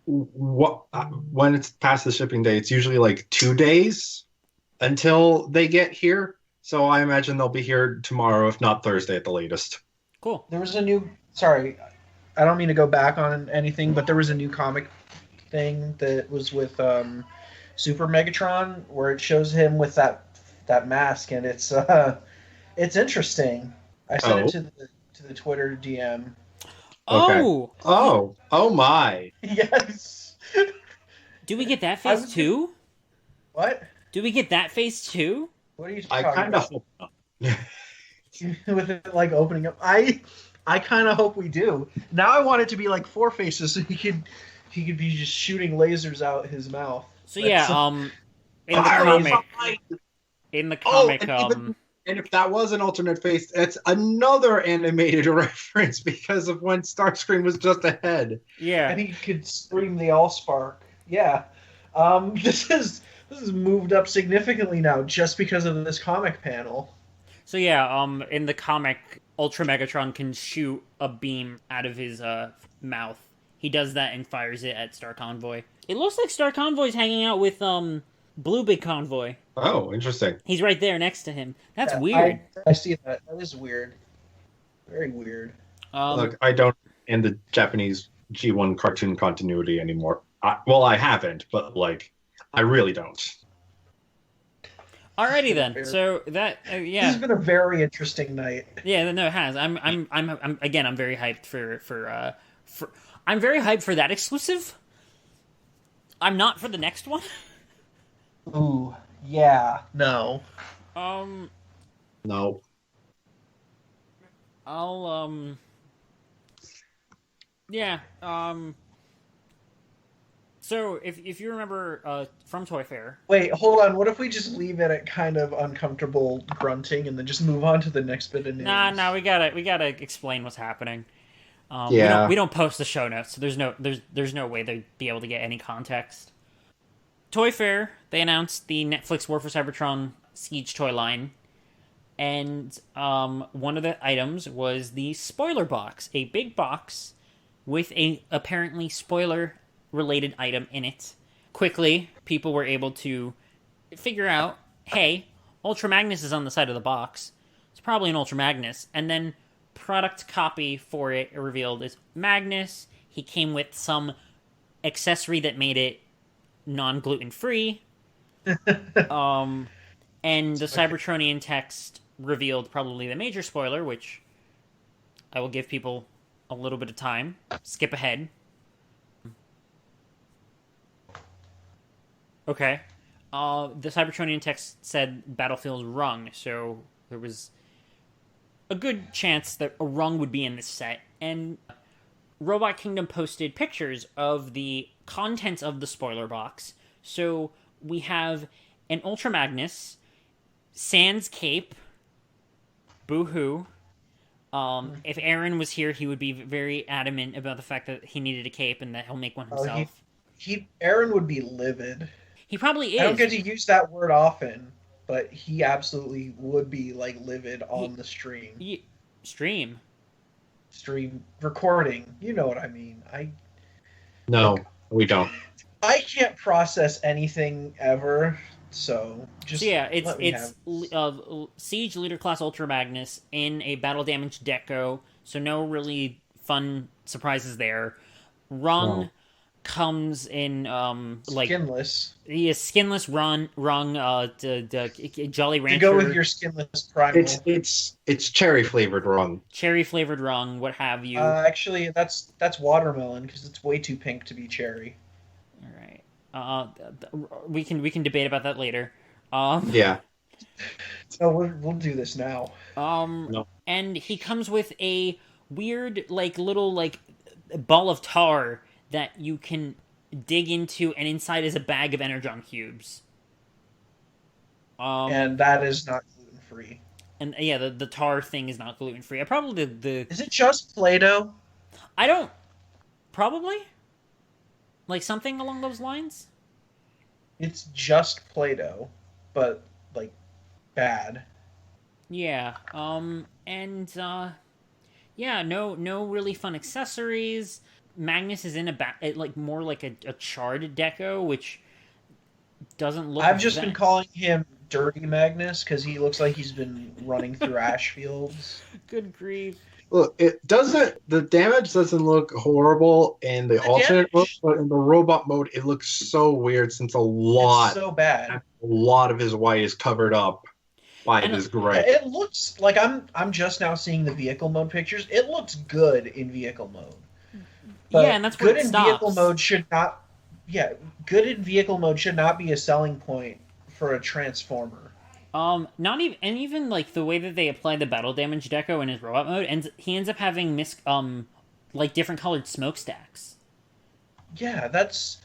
when it's past the shipping day, it's usually like 2 days until they get here. So I imagine they'll be here tomorrow, if not Thursday at the latest. Cool. There was a new. Sorry, I don't mean to go back on anything, but there was a new comic thing that was with Super Megatron, where it shows him with that mask, and it's interesting. I sent it to the Twitter DM. Okay. Oh my! Yes. Do we get that face too? What? Do we get that face too? What are you talking about? I kind of hope not. With it like opening up, I kind of hope we do. Now I want it to be like 4 faces, so he could be just shooting lasers out his mouth. So in the comic, and if that was an alternate face, it's another animated reference because of when Starscream was just a head. Yeah, and he could scream the Allspark. Yeah, this is moved up significantly now just because of this comic panel. So yeah, in the comic, Ultra Megatron can shoot a beam out of his mouth. He does that and fires it at Star Convoy. It looks like Star Convoy's hanging out with Blue Big Convoy. Oh, interesting. He's right there next to him. That's weird. I see that. That is weird. Very weird. Look, I don't in the Japanese G1 cartoon continuity anymore. I haven't, but I really don't. Alrighty then. So that yeah, this has been a very interesting night. Yeah, no, it has. I'm very hyped for I'm very hyped for that exclusive. I'm not for the next one. Ooh, yeah, no. No. I'll yeah, So if you remember from Toy Fair, Wait, hold on. What if we just leave it at kind of uncomfortable grunting and then just move on to the next bit of news? nah, we gotta explain what's happening. Yeah. We don't post the show notes, so there's no way they'd be able to get any context. Toy Fair, they announced the Netflix War for Cybertron Siege toy line, and one of the items was the spoiler box, a big box with a apparently spoiler related item in it. Quickly, people were able to figure out, hey, Ultra Magnus is on the side of the box. It's probably an Ultra Magnus. And then product copy for it revealed is Magnus. He came with some accessory that made it non-gluten free. And the Cybertronian text revealed probably the major spoiler, which I will give people a little bit of time. Skip ahead. Okay. The Cybertronian text said Battlefield Rung, so there was a good chance that a Rung would be in this set. And Robot Kingdom posted pictures of the contents of the spoiler box. So we have an Ultra Magnus, Sans cape, boo-hoo. If Aaron was here, he would be very adamant about the fact that he needed a cape and that he'll make one himself. Aaron would be livid. He probably is. I don't get to use that word often, but he absolutely would be like livid on the stream. Stream Recording. You know what I mean. No, we don't. I can't process anything ever, so just it's Siege Leader Class Ultra Magnus in a battle damage deco, so no really fun surprises there. Rung comes in like skinless. He is skinless Rung Jolly Rancher. You go with your skinless primal. It's cherry flavored Rung. Cherry flavored Rung, what have you? Actually, that's watermelon because it's way too pink to be cherry. All right. We can debate about that later. Yeah. So we'll do this now. No. And he comes with a weird little ball of tar that you can dig into, and inside is a bag of Energon cubes. And that is not gluten free. And yeah, the tar thing is not gluten free. I probably the Is it just Play-Doh? I don't probably something along those lines. It's just Play-Doh, but bad. Yeah. No really fun accessories. Magnus is in more like a charred deco, which doesn't look. I've just been calling him Dirty Magnus because he looks like he's been running through ash fields. Good grief! Look, the damage doesn't look horrible in the alternate mode, but in the robot mode, it looks so weird since it's so bad. A lot of his white is covered up by this gray. It looks like I'm just now seeing the vehicle mode pictures. It looks good in vehicle mode. But and that's where good in vehicle mode should not. Yeah, good in vehicle mode should not be a selling point for a transformer. Not even the way that they apply the battle damage deco in his robot mode, and he ends up having different colored smokestacks. Yeah, that's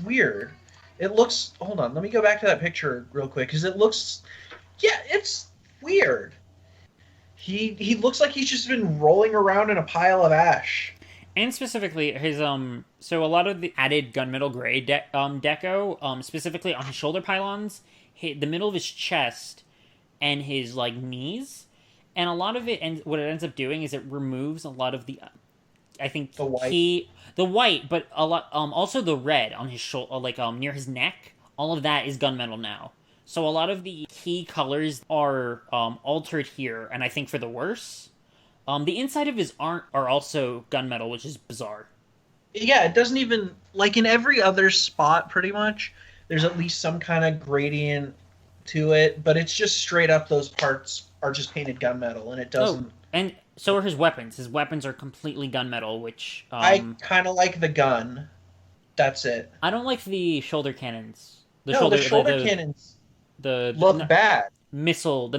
weird. It looks. Hold on, let me go back to that picture real quick because it looks. Yeah, it's weird. He looks like he's just been rolling around in a pile of ash. And specifically, his so a lot of the added gunmetal gray deco, specifically on his shoulder pylons, the middle of his chest, and his knees, and a lot of it, and what it ends up doing is it removes a lot of the, I think the white, but a lot, also the red on his shoulder, near his neck. All of that is gunmetal now. So a lot of the key colors are altered here, and I think for the worse. The inside of his arm are also gunmetal, which is bizarre. Yeah, it doesn't even in every other spot. Pretty much, there's at least some kind of gradient to it, but it's just straight up. Those parts are just painted gunmetal, and it doesn't. Oh, and so are his weapons. His weapons are completely gunmetal, which I kind of like the gun. That's it. I don't like the shoulder cannons. The shoulder cannons look bad. The missile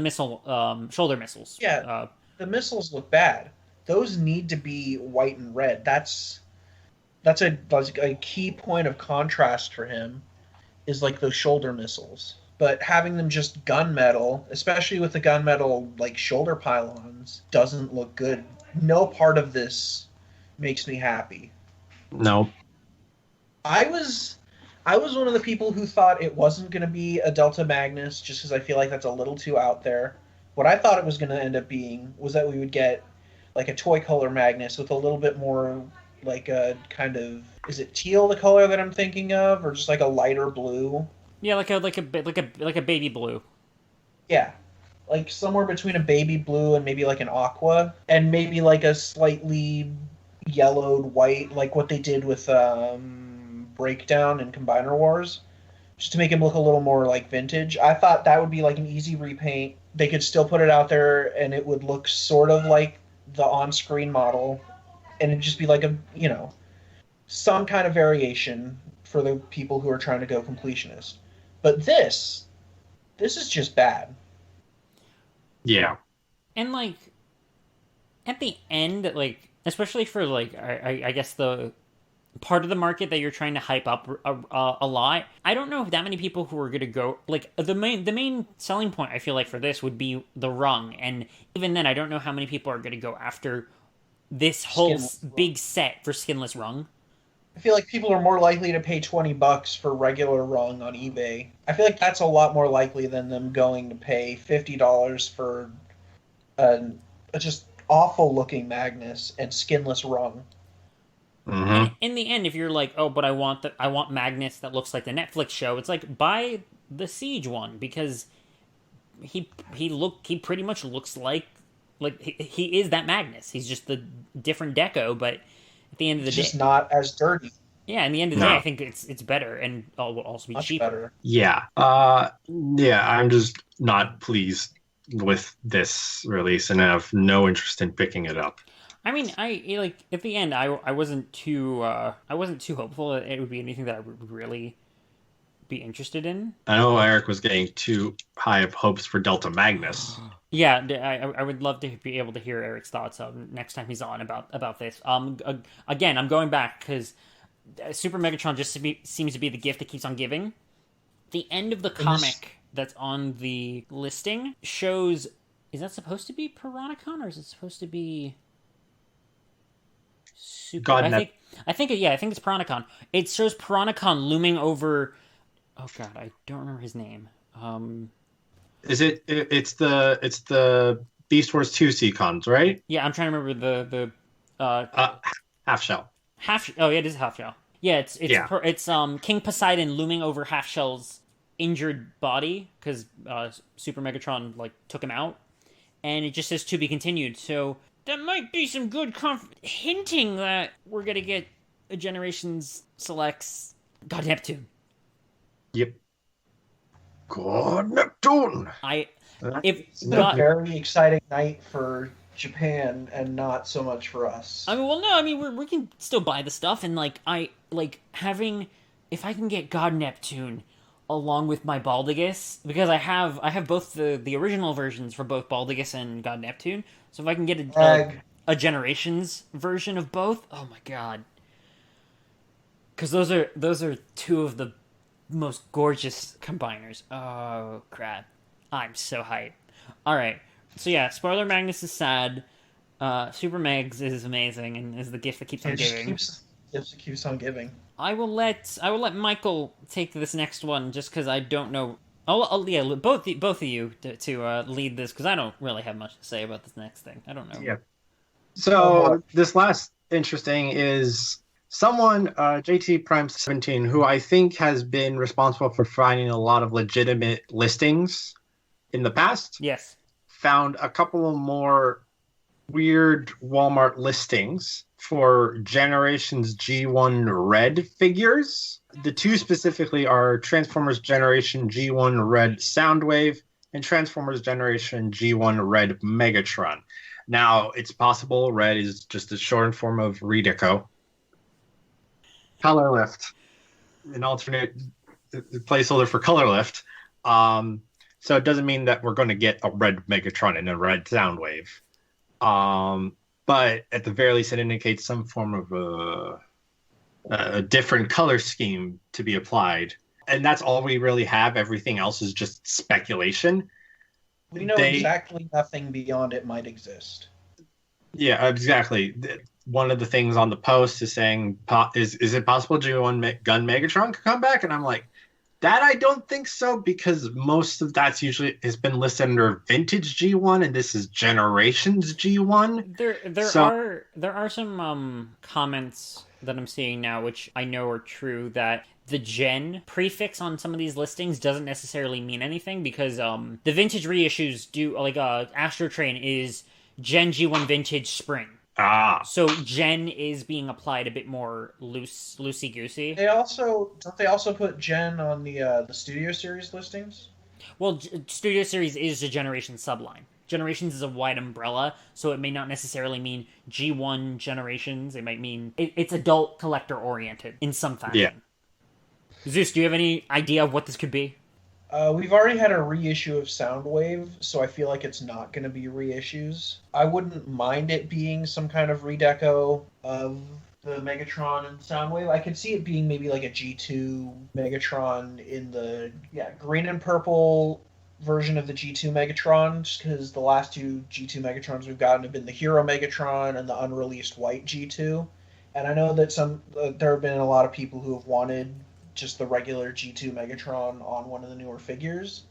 shoulder missiles. Yeah. The missiles look bad. Those need to be white and red. That's that's a key point of contrast for him is like those shoulder missiles. But having them just gunmetal, especially with the gunmetal like shoulder pylons, doesn't look good. No part of this makes me happy. No. I was I was one of the people who thought it wasn't going to be a Delta Magnus just because I feel like that's a little too out there. What I thought it was going to end up being was that we would get like a toy color Magnus with a little bit more like a kind of, is it teal the color that I'm thinking of, or just like a lighter blue? Yeah, like a baby blue. Yeah, like somewhere between a baby blue and maybe like an aqua, and maybe like a slightly yellowed white, like what they did with Breakdown and Combiner Wars, just to make him look a little more like vintage. I thought that would be like an easy repaint. They could still put it out there, and it would look sort of like the on-screen model, and it'd just be like a some kind of variation for the people who are trying to go completionist. But this is just bad. Yeah. And like at the end, like especially for like I guess the part of the market that you're trying to hype up a lot. I don't know if that many people who are going to go like the main selling point I feel like for this would be the rung, and even then I don't know how many people are going to go after this whole big set for skinless rung. I feel like people are more likely to pay $20 for regular rung on eBay. I feel like that's a lot more likely than them going to pay $50 for a just awful looking Magnus and skinless rung. And in the end, if you're like, oh, but I want Magnus that looks like the Netflix show, it's like buy the Siege one because he pretty much looks like he is that Magnus. He's just the different deco, but at the end of the day, just not as dirty. Yeah, in the end of the day, I think it's better and will also be Much cheaper. better. Yeah. Yeah, I'm just not pleased with this release and I have no interest in picking it up. I mean, I like at the end, I wasn't too hopeful that it would be anything that I would really be interested in. I know Eric was getting too high of hopes for Delta Magnus. Yeah, I would love to be able to hear Eric's thoughts next time he's on about this. Again, I'm going back because Super Megatron just seems to be the gift that keeps on giving. The end of the comic that's on the listing shows. Is that supposed to be Piranacon or is it supposed to be Super? I think it's Piranacon. It shows Piranacon looming over. Oh god, I don't remember his name. Is it? It's the Beast Wars 2 Seacons, right? Yeah, I'm trying to remember the Half Shell. Oh yeah, it is Half Shell. Yeah, it's King Poseidon looming over Half Shell's injured body because Super Megatron like took him out, and it just says to be continued. So that might be some good hinting that we're gonna get a Generations Selects God Neptune. Yep. God Neptune. It's been a very exciting night for Japan and not so much for us. I mean, well, no, I mean we can still buy the stuff, and having if I can get God Neptune along with my Baldigus, because I have both the original versions for both Baldigus and God Neptune. So if I can get a Generations version of both, oh my god, because those are two of the most gorgeous combiners. Oh crap, I'm so hyped. All right. So yeah, Spoiler Magnus is sad. Super Megs is amazing and is the gift that keeps on giving. Keeps on giving. I will let Michael take this next one just because I don't know. Yeah, both of you to lead this because I don't really have much to say about this next thing. I don't know. Yeah. So this last interesting is someone, JT Prime 17, who I think has been responsible for finding a lot of legitimate listings in the past. Yes. Found a couple of more weird Walmart listings for Generations G1 Red figures. The two specifically are Transformers Generation G1 Red Soundwave and Transformers Generation G1 Red Megatron. Now, it's possible Red is just a shortened form of Redeco. Color Lift, an alternate placeholder for Color Lift. So it doesn't mean that we're going to get a red Megatron and a red Soundwave. But at the very least, it indicates some form of a different color scheme to be applied. And that's all we really have. Everything else is just speculation. We know They, exactly nothing beyond it might exist. yeah, exactly. One of the things on the post is saying, is it possible G1 Gun Megatron could come back? And I'm like, that I don't think so, because most of that's usually has been listed under vintage G1, and this is generations G1. So There are some comments that I'm seeing now, which I know are true, that the gen prefix on some of these listings doesn't necessarily mean anything, because the vintage reissues do, like Astro Train is Gen G1 Vintage Spring. So Gen is being applied a bit more loosey goosey. Don't they also put Gen on the Studio Series listings? Well, Studio Series is a Generation subline. Generations is a wide umbrella, so it may not necessarily mean G1 Generations. It might mean it's adult collector oriented in some yeah, fashion. Zeus, do you have any idea of what this could be? We've already had a reissue of Soundwave, so I feel like it's not going to be reissues. I wouldn't mind it being some kind of redeco of the Megatron and Soundwave. I could see it being maybe like a G2 Megatron in the green and purple version of the G2 Megatron, just because the last two G2 Megatrons we've gotten have been the Hero Megatron and the unreleased white G2. And I know that there have been a lot of people who have wanted just the regular G2 Megatron on one of the newer figures.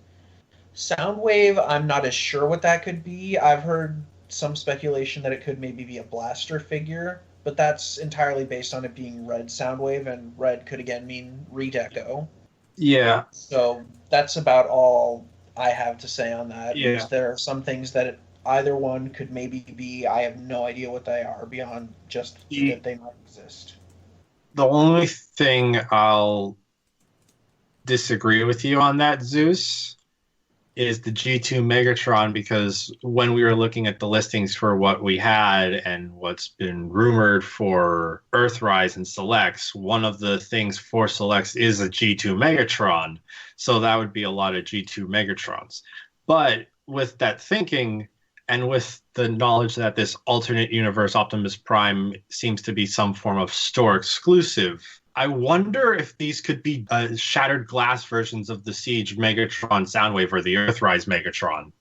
Soundwave, I'm not as sure what that could be. I've heard some speculation that it could maybe be a blaster figure, but that's entirely based on it being red Soundwave, and red could again mean redeco. yeah, So that's about all I have to say on that. yeah. There are some things that either one could maybe be. I have no idea what they are beyond just that they might exist. The only thing I'll disagree with you on that, Zeus, is the G2 Megatron, because when we were looking at the listings for what we had and what's been rumored for Earthrise and Selects, one of the things for Selects is a G2 Megatron. So that would be a lot of G2 Megatrons. But with that thinking, and with the knowledge that this alternate universe Optimus Prime seems to be some form of store exclusive, I wonder if these could be shattered glass versions of the Siege Megatron Soundwave or the Earthrise Megatron.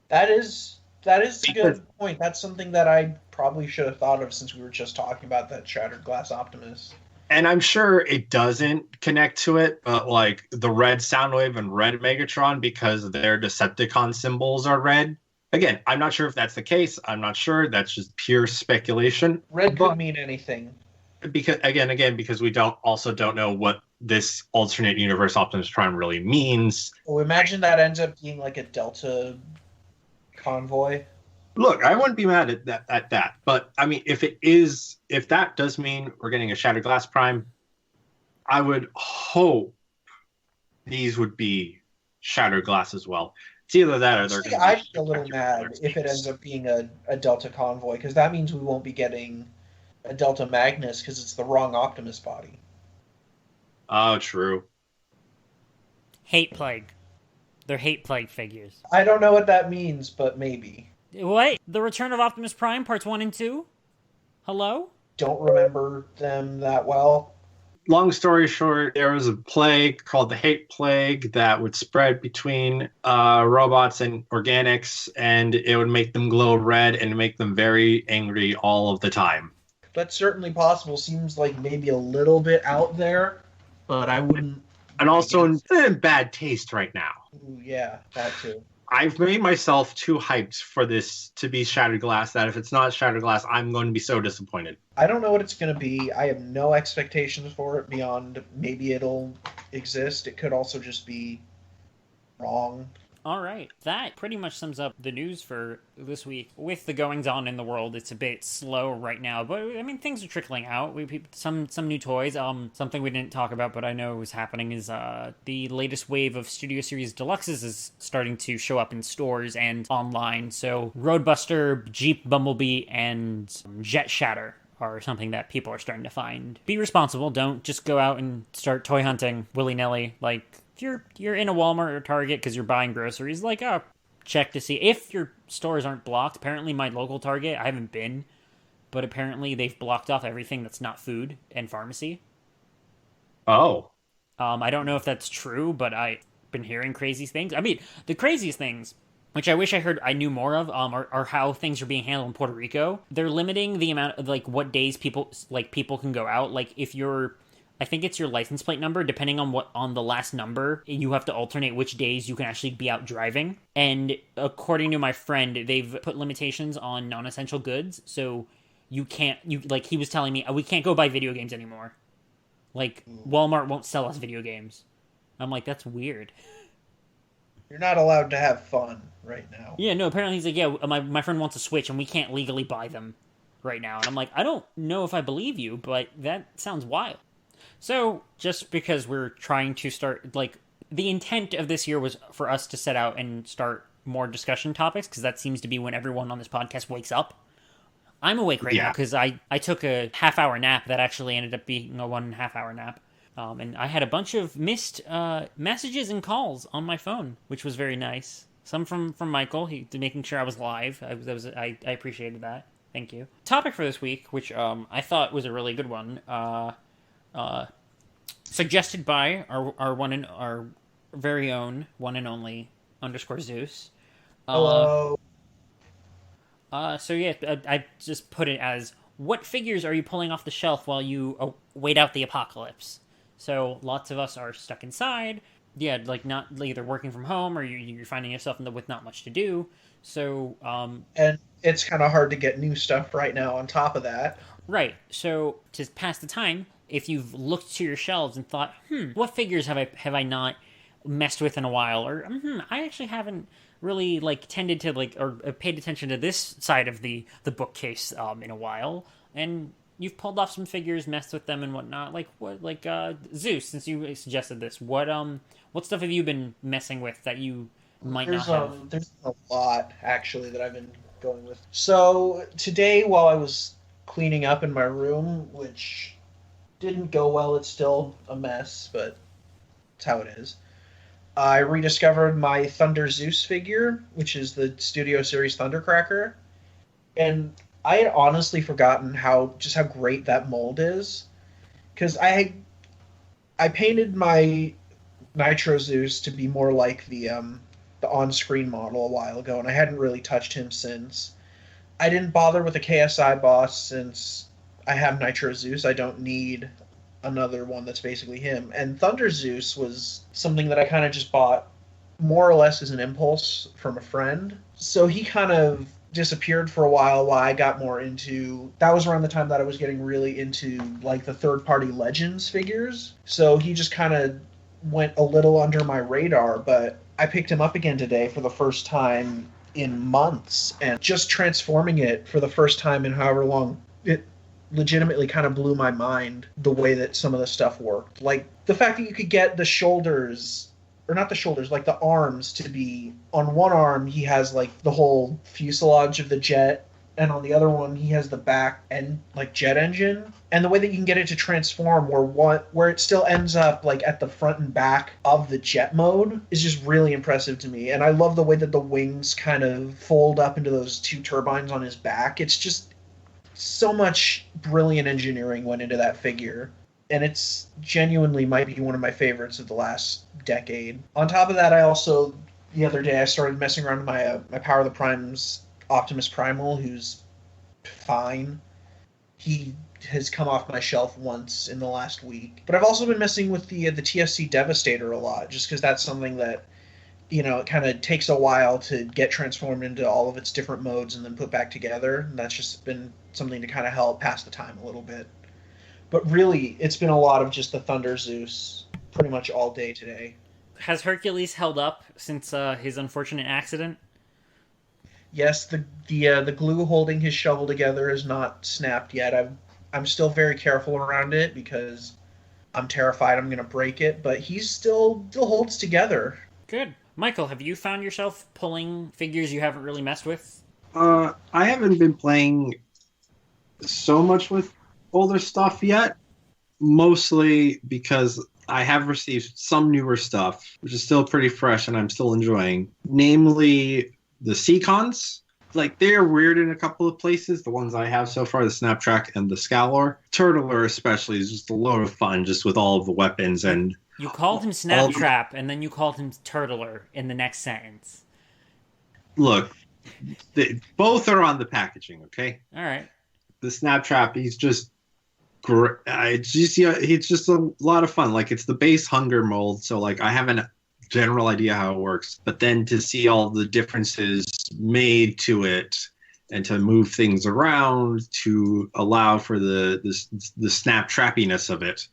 That is a good point. That's something that I probably should have thought of since we were just talking about that Shattered Glass Optimus. And I'm sure it doesn't connect to it, but like the red Soundwave and red Megatron, because their Decepticon symbols are red. Again, I'm not sure if that's the case. I'm not sure. That's just pure speculation. Red could mean anything. Because we don't know what this alternate universe Optimus Prime really means. Well, imagine that ends up being like a Delta convoy. Look, I wouldn't be mad at that. But I mean, if that does mean we're getting a Shattered Glass Prime, I would hope these would be Shattered Glass as well. It's either that or they're going to be. I'd be a little mad if it ends up being a Delta convoy, because that means we won't be getting a Delta Magnus because it's the wrong Optimus body. Oh, true. Hate Plague. They're Hate Plague figures. I don't know what that means, but maybe. What? The Return of Optimus Prime, parts 1 and 2? Hello? Don't remember them that well. Long story short, there was a plague called the Hate Plague that would spread between robots and organics, and it would make them glow red and make them very angry all of the time. That's certainly possible. Seems like maybe a little bit out there, but I wouldn't. And also in bad taste right now. Ooh, yeah, that too. I've made myself too hyped for this to be Shattered Glass that if it's not Shattered Glass, I'm going to be so disappointed. I don't know what it's going to be. I have no expectations for it beyond maybe it'll exist. It could also just be wrong. All right, that pretty much sums up the news for this week. With the goings-on in the world, it's a bit slow right now, but I mean things are trickling out. Some new toys. Something we didn't talk about, but I know is happening is the latest wave of Studio Series Deluxes is starting to show up in stores and online. So Roadbuster, Jeep Bumblebee, and Jet Shatter are something that people are starting to find. Be responsible. Don't just go out and start toy hunting willy-nilly. Like, if you're in a Walmart or Target because you're buying groceries, like, check to see if your stores aren't blocked. Apparently my local Target, I haven't been, but apparently they've blocked off everything that's not food and pharmacy. Oh, I don't know if that's true, but I've been hearing crazy things. I mean, the craziest things, which I wish I knew more of, are how things are being handled in Puerto Rico. They're limiting the amount of like what days people can go out. Like if you're, I think it's your license plate number. Depending on what on the last number, you have to alternate which days you can actually be out driving. And according to my friend, they've put limitations on non-essential goods, so you can't you like he was telling me we can't go buy video games anymore. Like Walmart won't sell us video games. I'm like, that's weird. You're not allowed to have fun right now. Yeah, no, apparently he's like, yeah, my friend wants a Switch and we can't legally buy them right now. And I'm like, I don't know if I believe you, but that sounds wild. So, just because we're trying to start, like, the intent of this year was for us to set out and start more discussion topics, because that seems to be when everyone on this podcast wakes up. I'm awake right now because I took a half-hour nap that actually ended up being a 1.5 hour nap. And I had a bunch of missed messages and calls on my phone, which was very nice. Some from Michael, he making sure I was live. I appreciated that. Thank you. Topic for this week, which I thought was a really good one, suggested by our very own one and only _ Zeus. Hello. So yeah, I just put it as, what figures are you pulling off the shelf while you wait out the apocalypse? So lots of us are stuck inside. Yeah, like not either working from home or you're finding yourself with not much to do. So and it's kind of hard to get new stuff right now on top of that. Right. So to pass the time, if you've looked to your shelves and thought, what figures have I not messed with in a while, or I actually haven't really like tended to like or paid attention to this side of the bookcase in a while, and you've pulled off some figures, messed with them and whatnot. Like what? Like Zeus, since you suggested this, what stuff have you been messing with that you might not have? There's a lot actually that I've been going with. So today, while I was cleaning up in my room, which didn't go well, it's still a mess, but it's how it is. I rediscovered my Thunder Zeus figure, which is the Studio Series Thundercracker, and I had honestly forgotten how great that mold is, because I painted my Nitro Zeus to be more like the on-screen model a while ago, and I hadn't really touched him since. I didn't bother with the KSI boss since I have Nitro Zeus. I don't need another one that's basically him. And Thunder Zeus was something that I kind of just bought more or less as an impulse from a friend. So he kind of disappeared for a while I got more into... That was around the time that I was getting really into like the third-party Legends figures. So he just kind of went a little under my radar, but I picked him up again today for the first time in months, and just transforming it for the first time in however long, it legitimately kind of blew my mind the way that some of the stuff worked. Like the fact that you could get the shoulders, or not the shoulders, like the arms to be, on one arm he has like the whole fuselage of the jet, and on the other one he has the back and like jet engine, and the way that you can get it to transform where it still ends up like at the front and back of the jet mode is just really impressive to me. And I love the way that the wings kind of fold up into those two turbines on his back. It's just so much brilliant engineering went into that figure, and it's genuinely might be one of my favorites of the last decade. On top of that, I also, the other day, I started messing around with my Power of the Primes Optimus Primal, who's fine. He has come off my shelf once in the last week. But I've also been messing with the TSC Devastator a lot, just because that's something that, you know, it kind of takes a while to get transformed into all of its different modes and then put back together. And that's just been something to kind of help pass the time a little bit. But really, it's been a lot of just the Thunder Zeus pretty much all day today. Has Hercules held up since his unfortunate accident? Yes, the glue holding his shovel together is not snapped yet. I'm still very careful around it because I'm terrified I'm going to break it, but he still holds together. Good. Michael, have you found yourself pulling figures you haven't really messed with? I haven't been playing so much with older stuff yet, mostly because I have received some newer stuff, which is still pretty fresh and I'm still enjoying. Namely, the Seacons. like they're weird in a couple of places. The ones I have so far, the Snaptrack and the Scalor. Turtler especially is just a load of fun, just with all of the weapons and You called him all. Snaptrap, and then you called him Turtler in the next sentence. Look, both are on the packaging. Okay, All right. the Snaptrap, he's just great. It's just yeah, it's just a lot of fun. Like it's the base hunger mold, so like I have a general idea how it works, but then to see all the differences made to it and to move things around to allow for the snap trappiness of it,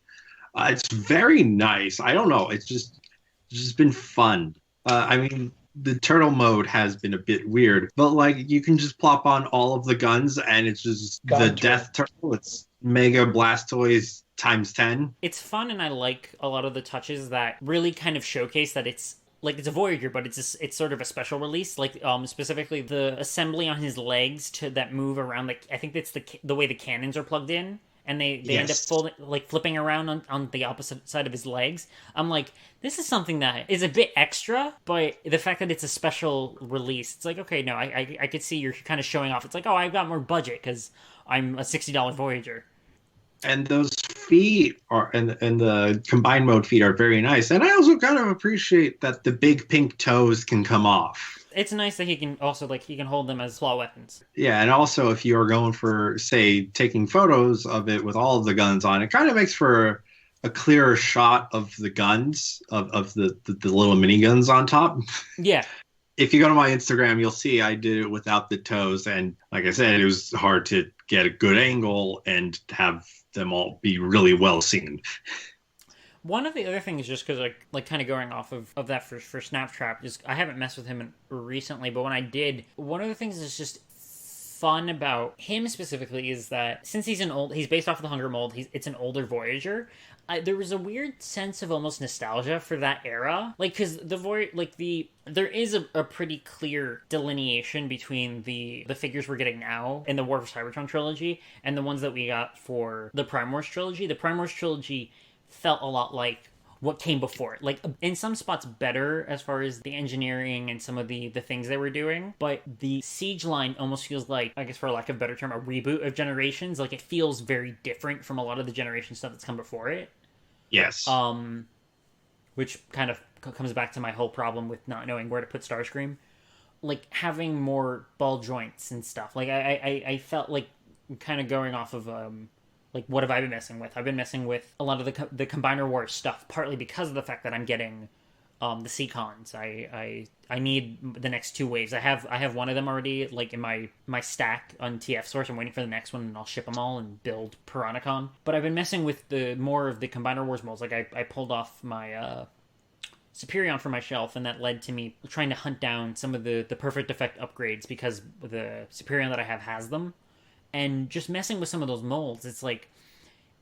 it's very nice. I don't know. It's just been fun. I mean, the turtle mode has been a bit weird, but like you can just plop on all of the guns and it's just Gun the turtle. death turtle. It's Mega Blastoise times 10. It's fun, and I like a lot of the touches that really kind of showcase that it's like it's a Voyager, but it's sort of a special release. Like specifically the assembly on his legs to that move around. Like I think that's the way the cannons are plugged in, and they end up Yes. flipping around on the opposite side of his legs. I'm like, this is something that is a bit extra, but the fact that it's a special release, it's like, okay, no, I could see you're kind of showing off. It's like, oh, I've got more budget because I'm a $60 Voyager. And those feet are and the combined mode feet are very nice. And I also kind of appreciate that the big pink toes can come off. It's nice that he can also he can hold them as claw weapons. Yeah, and also if you're going for, say, taking photos of it with all of the guns on, it kind of makes for a clearer shot of the guns of the little mini guns on top. Yeah, If you go to my Instagram, you'll see I did it without the toes, and like I said, it was hard to get a good angle and have them all be really well seen. one of the other things, just because like kind of going off of that for Snaptrap, is I haven't messed with him recently, but when I did, one of the things that's just fun about him specifically is that since he's based off of the Hunger mold, it's an older Voyager. There was a weird sense of almost nostalgia for that era, like because there is a pretty clear delineation between the figures we're getting now in the War for Cybertron trilogy and the ones that we got for the Prime Wars trilogy. The Prime Wars trilogy felt a lot like what came before it. Like in some spots better as far as the engineering and some of the things they were doing, but the Siege line almost feels like, I guess for lack of a better term, a reboot of Generations. Like it feels very different from a lot of the Generation stuff that's come before it. Yes. Which kind of comes back to my whole problem with not knowing where to put Starscream. Like having more ball joints and stuff. Like I felt like kind of going off of like what have I been messing with? I've been messing with a lot of the Combiner Wars stuff, partly because of the fact that I'm getting the Seacons. I need the next two waves. I have one of them already, like in my stack on TF Source. I'm waiting for the next one, and I'll ship them all and build Piranacon. But I've been messing with the more of the Combiner Wars molds. Like I pulled off my Superion from my shelf, and that led to me trying to hunt down some of the perfect effect upgrades because the Superion that I have has them. And just messing with some of those molds, it's like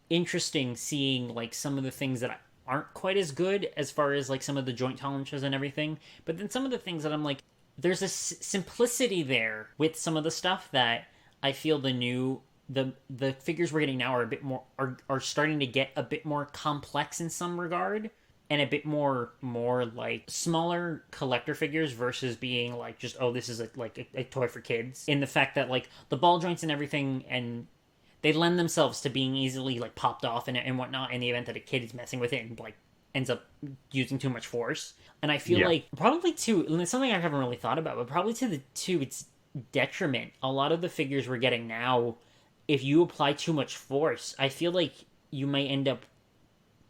interesting seeing like some of the things that aren't quite as good as far as like some of the joint tolerances and everything, but then some of the things that I'm like, there's a simplicity there with some of the stuff that I feel the figures we're getting now are a bit more are starting to get a bit more complex in some regard, and a bit more like smaller collector figures versus being like just, oh, this is a toy for kids, in the fact that like the ball joints and everything, and they lend themselves to being easily like popped off and whatnot in the event that a kid is messing with it and like ends up using too much force. And I feel like probably and it's something I haven't really thought about, but probably to its detriment, a lot of the figures we're getting now, if you apply too much force, I feel like you may end up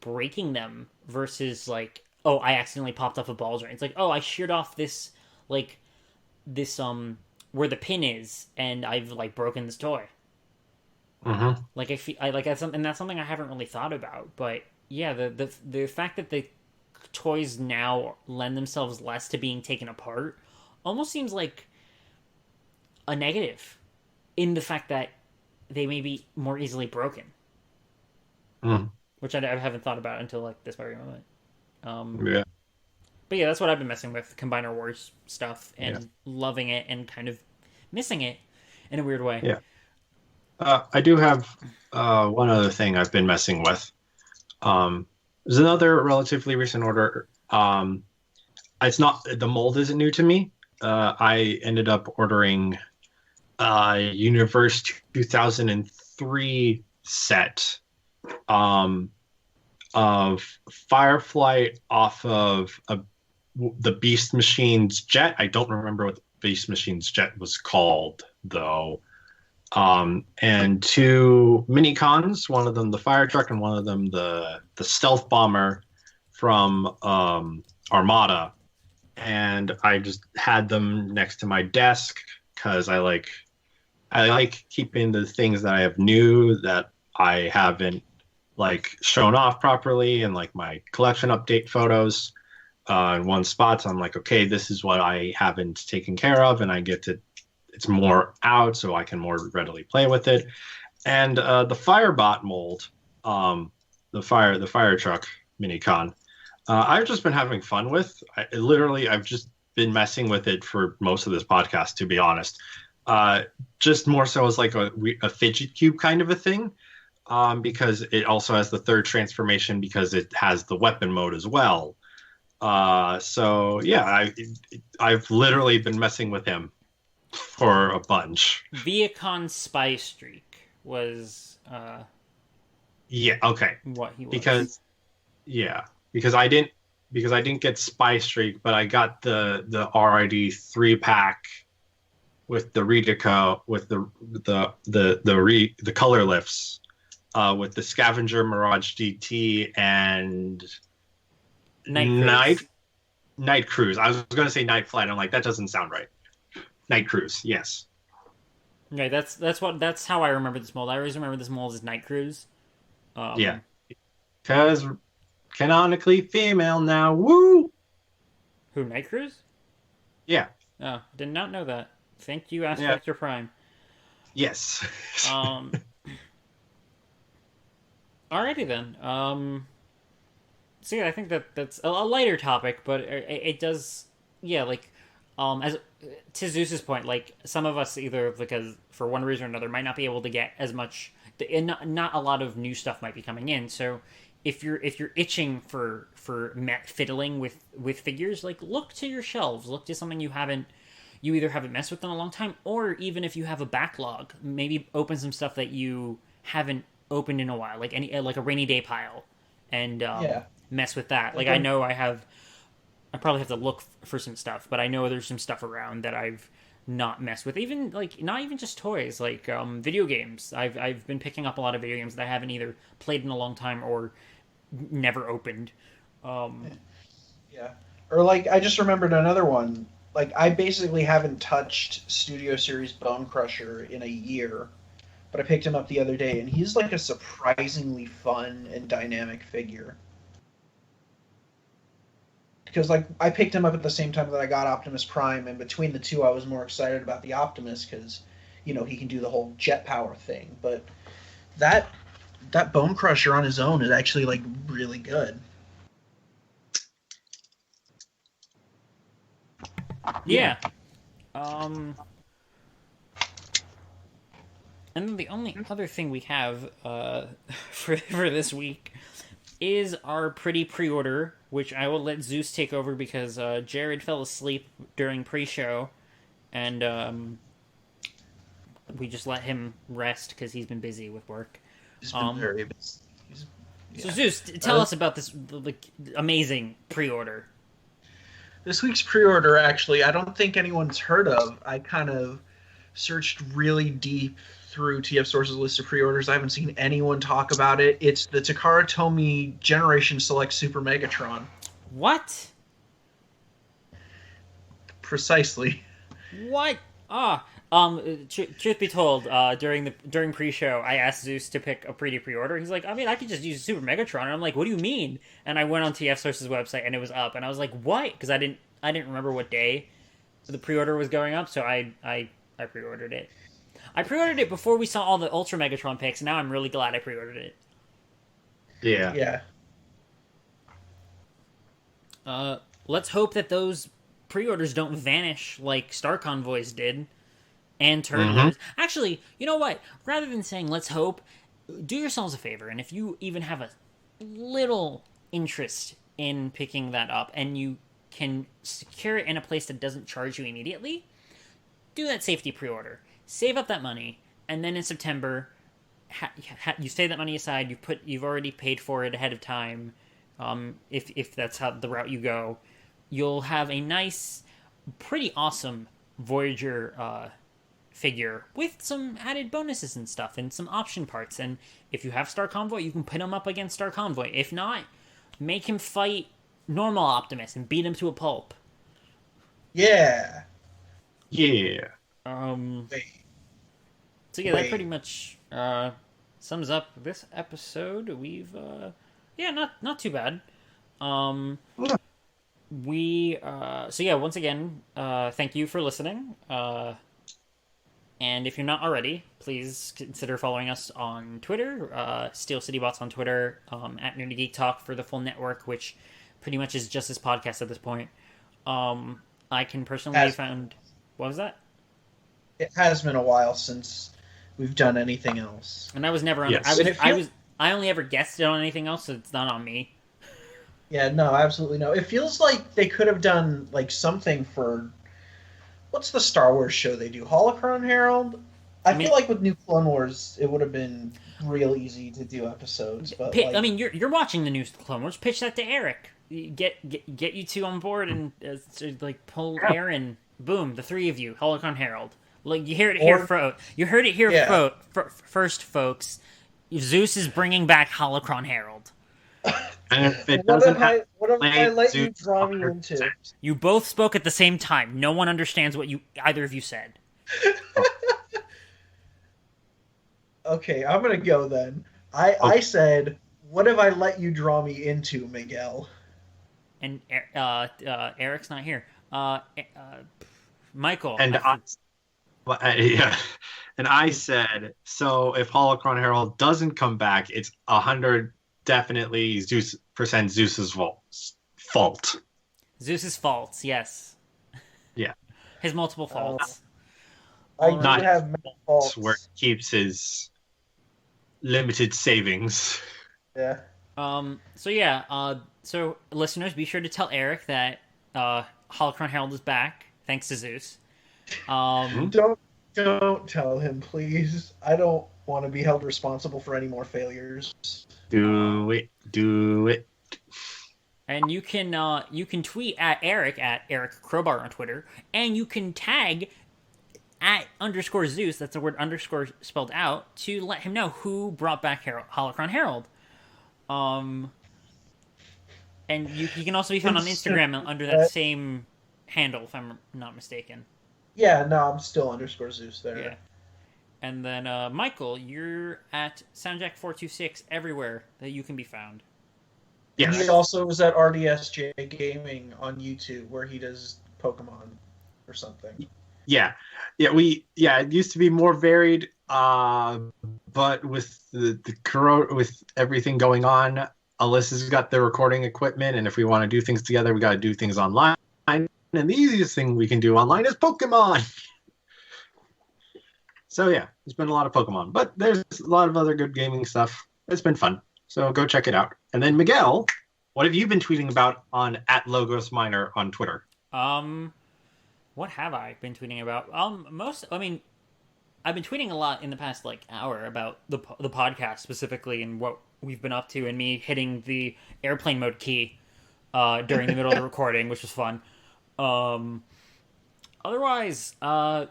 breaking them versus like, oh, I accidentally popped off a ball joint. It's like, oh, I sheared off this where the pin is, and I've like broken this toy. Mm-hmm. Like I feel and that's something I haven't really thought about. But yeah, the fact that the toys now lend themselves less to being taken apart almost seems like a negative, in the fact that they may be more easily broken. Mm. Which I haven't thought about until like this very moment. Yeah. But yeah, that's what I've been messing with, Combiner Wars stuff, and loving it and kind of missing it in a weird way. Yeah. I do have one other thing I've been messing with. There's another relatively recent order. It's not, the mold isn't new to me. I ended up ordering Universe 2003 set um, of Firefly off of the Beast Machine's jet. I don't remember what the Beast Machine's jet was called, though. And two mini cons, one of them the fire truck and one of them the stealth bomber from Armada. And I just had them next to my desk because I like keeping the things that I have new that I haven't like shown off properly and like my collection update photos in one spot. So I'm like, okay, this is what I haven't taken care of, and I get to it's more out so I can more readily play with it. And the Firebot mold, the fire truck mini con, I've just been having fun with. I've just been messing with it for most of this podcast, to be honest. Just more so as like a fidget cube kind of a thing, because it also has the third transformation because it has the weapon mode as well. So yeah, I've literally been messing with him for a bunch. Viacon Spy Streak was Yeah, okay. what he was. Because I didn't get Spy Streak, but I got the RID 3-pack with the Redeco with the color lifts, with the Scavenger Mirage GT and Night Cruise. I was going to say Night Flight. I'm like, that doesn't sound right. Night Cruise, yes. Okay, that's how I remember this mold. I always remember this mold as Night Cruise. Yeah, because canonically female now. Woo! Who, Night Cruise? Yeah. Oh, did not know that. Thank you, Aspector Prime. Yes. Alrighty then. So yeah, I think that's a lighter topic, but it does, yeah, like, as to Zeus's point, like some of us either because for one reason or another might not be able to get as much, and not a lot of new stuff might be coming in. So if you're itching for fiddling with figures, like look to your shelves, look to something you either haven't messed with in a long time, or even if you have a backlog, maybe open some stuff that you haven't opened in a while, like like a rainy day pile, and mess with that. Like I know I probably have to look for some stuff, but I know there's some stuff around that I've not messed with. Even like not even just toys, like video games. I've been picking up a lot of video games that I haven't either played in a long time or never opened. Yeah, or like I just remembered another one. Like I basically haven't touched Studio Series Bone Crusher in a year, but I picked him up the other day, and he's like a surprisingly fun and dynamic figure. Because like I picked him up at the same time that I got Optimus Prime, and between the two, I was more excited about the Optimus because, you know, he can do the whole jet power thing. But that Bone Crusher on his own is actually like really good. Yeah. And then the only other thing we have for this week is our pretty pre-order, which I will let Zeus take over because Jared fell asleep during pre-show, and we just let him rest because he's been busy with work. He's been very busy. So Zeus, tell us about this like amazing pre-order. This week's pre-order, actually, I don't think anyone's heard of. I kind of searched really deep through TF Source's list of pre-orders. I haven't seen anyone talk about it. It's the Takara Tomy Generations Selects Super Megatron. What? Precisely. What? Truth be told, during pre-show, I asked Zeus to pick a pre-order. He's like, I mean, I could just use Super Megatron. And I'm like, what do you mean? And I went on TF Source's website and it was up, and I was like, what? Because I didn't remember what day the pre-order was going up, so I pre-ordered it. I pre-ordered it before we saw all the Ultra Megatron picks. And now I'm really glad I pre-ordered it. Yeah. Let's hope that those pre-orders don't vanish like Star Convoys did. And turn Actually, you know what? Rather than saying let's hope, do yourselves a favor, and if you even have a little interest in picking that up and you can secure it in a place that doesn't charge you immediately, do that safety pre-order. save up that money, and then in September, you save that money aside. You've already paid for it ahead of time. If that's how the route you go, you'll have a nice, pretty awesome Voyager figure with some added bonuses and stuff and some option parts. And if you have Star Convoy, you can put him up against Star Convoy. If not, make him fight normal Optimus and beat him to a pulp. Yeah. Yeah. Wait. So yeah, that pretty much sums up this episode. We've not too bad. Once again, thank you for listening. And if you're not already, please consider following us on Twitter, Steel City Bots on Twitter, at Nerdy Geek Talk for the full network, which pretty much is just this podcast at this point. I can personally found... What was that? It has been a while since we've done anything else. And I was never on... Yes. I only ever guested on anything else, so it's not on me. Yeah, no, absolutely no. It feels like they could have done like something for... What's the Star Wars show they do? Holocron Herald? I feel like with New Clone Wars, it would have been real easy to do episodes. But you're watching the new Clone Wars. Pitch that to Eric. Get you two on board and pull Aaron. Boom, the three of you. Holocron Herald. Like you heard it here first, folks. Zeus is bringing back Holocron Herald. And if it doesn't what if I let you draw me into? You both spoke at the same time. No one understands what either of you said. Okay, I'm gonna go then. I said, what if I let you draw me into, Miguel? And Eric's not here. Michael. And I said, so if Holocron Herald doesn't come back, it's 100 definitely Zeus's fault. Zeus's faults, yes. Yeah. His multiple faults. I do have many faults. Where he keeps his limited savings. Yeah. So listeners, be sure to tell Eric that Holocron Herald is back, thanks to Zeus. Don't tell him, please. I don't want to be held responsible for any more failures. Do it. And you can tweet at Eric Crowbar on Twitter, and you can tag at _Zeus, that's the word underscore spelled out, to let him know who brought back Holocron Herald. And you can also be found on Instagram under that same handle, if I'm not mistaken. Yeah, no, I'm still _Zeus there. Yeah. And then, Michael, you're at Soundjack426 everywhere that you can be found. Yes. He also was at RDSJ Gaming on YouTube, where he does Pokemon or something. Yeah. It used to be more varied, but with with everything going on, Alyssa's got the recording equipment, and if we want to do things together, we got to do things online. And the easiest thing we can do online is Pokemon. So yeah, there's been a lot of Pokemon, but there's a lot of other good gaming stuff. It's been fun. So go check it out. And then Miguel, what have you been tweeting about on @LogosMiner on Twitter? What have I been tweeting about? I've been tweeting a lot in the past hour about the podcast specifically and what we've been up to, and me hitting the airplane mode key during the middle of the recording, which was fun. Otherwise, I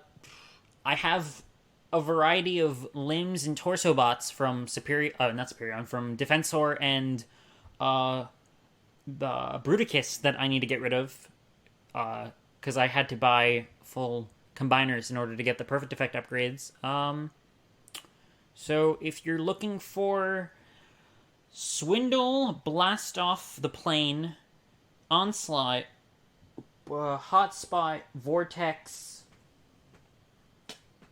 have a variety of limbs and torso bots from from Defensor and the Bruticus that I need to get rid of, because I had to buy full combiners in order to get the perfect effect upgrades. So if you're looking for Swindle, Blast Off the Plane, Onslaught, Hotspot, Vortex,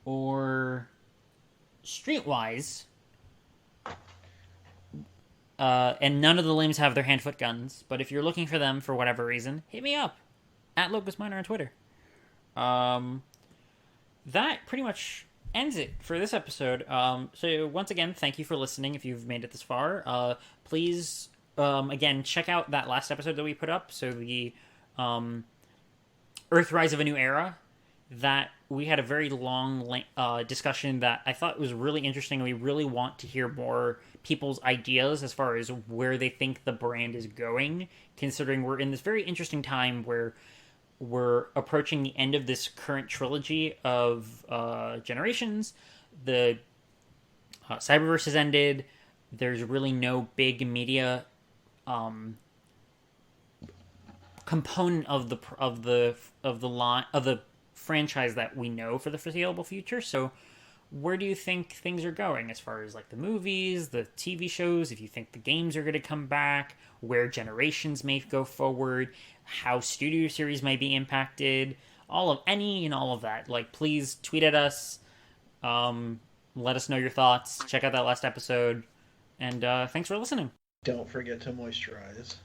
or Streetwise, and none of the limbs have their hand-foot guns, but if you're looking for them for whatever reason, hit me up at LocusMiner on Twitter. That pretty much ends it for this episode. So once again, thank you for listening if you've made it this far. Please, again, check out that last episode that we put up, so the Earthrise of a New Era. that we had a very long discussion that I thought was really interesting. We really want to hear more people's ideas as far as where they think the brand is going, considering we're in this very interesting time where we're approaching the end of this current trilogy of Generations. The Cyberverse has ended. There's really no big media component of the franchise that we know for the foreseeable future. So, where do you think things are going as far as like the movies, the TV shows? If you think the games are going to come back, where Generations may go forward, how studio series may be impacted, all of that. Like, please tweet at us. Let us know your thoughts. Check out that last episode. And thanks for listening. Don't forget to moisturize.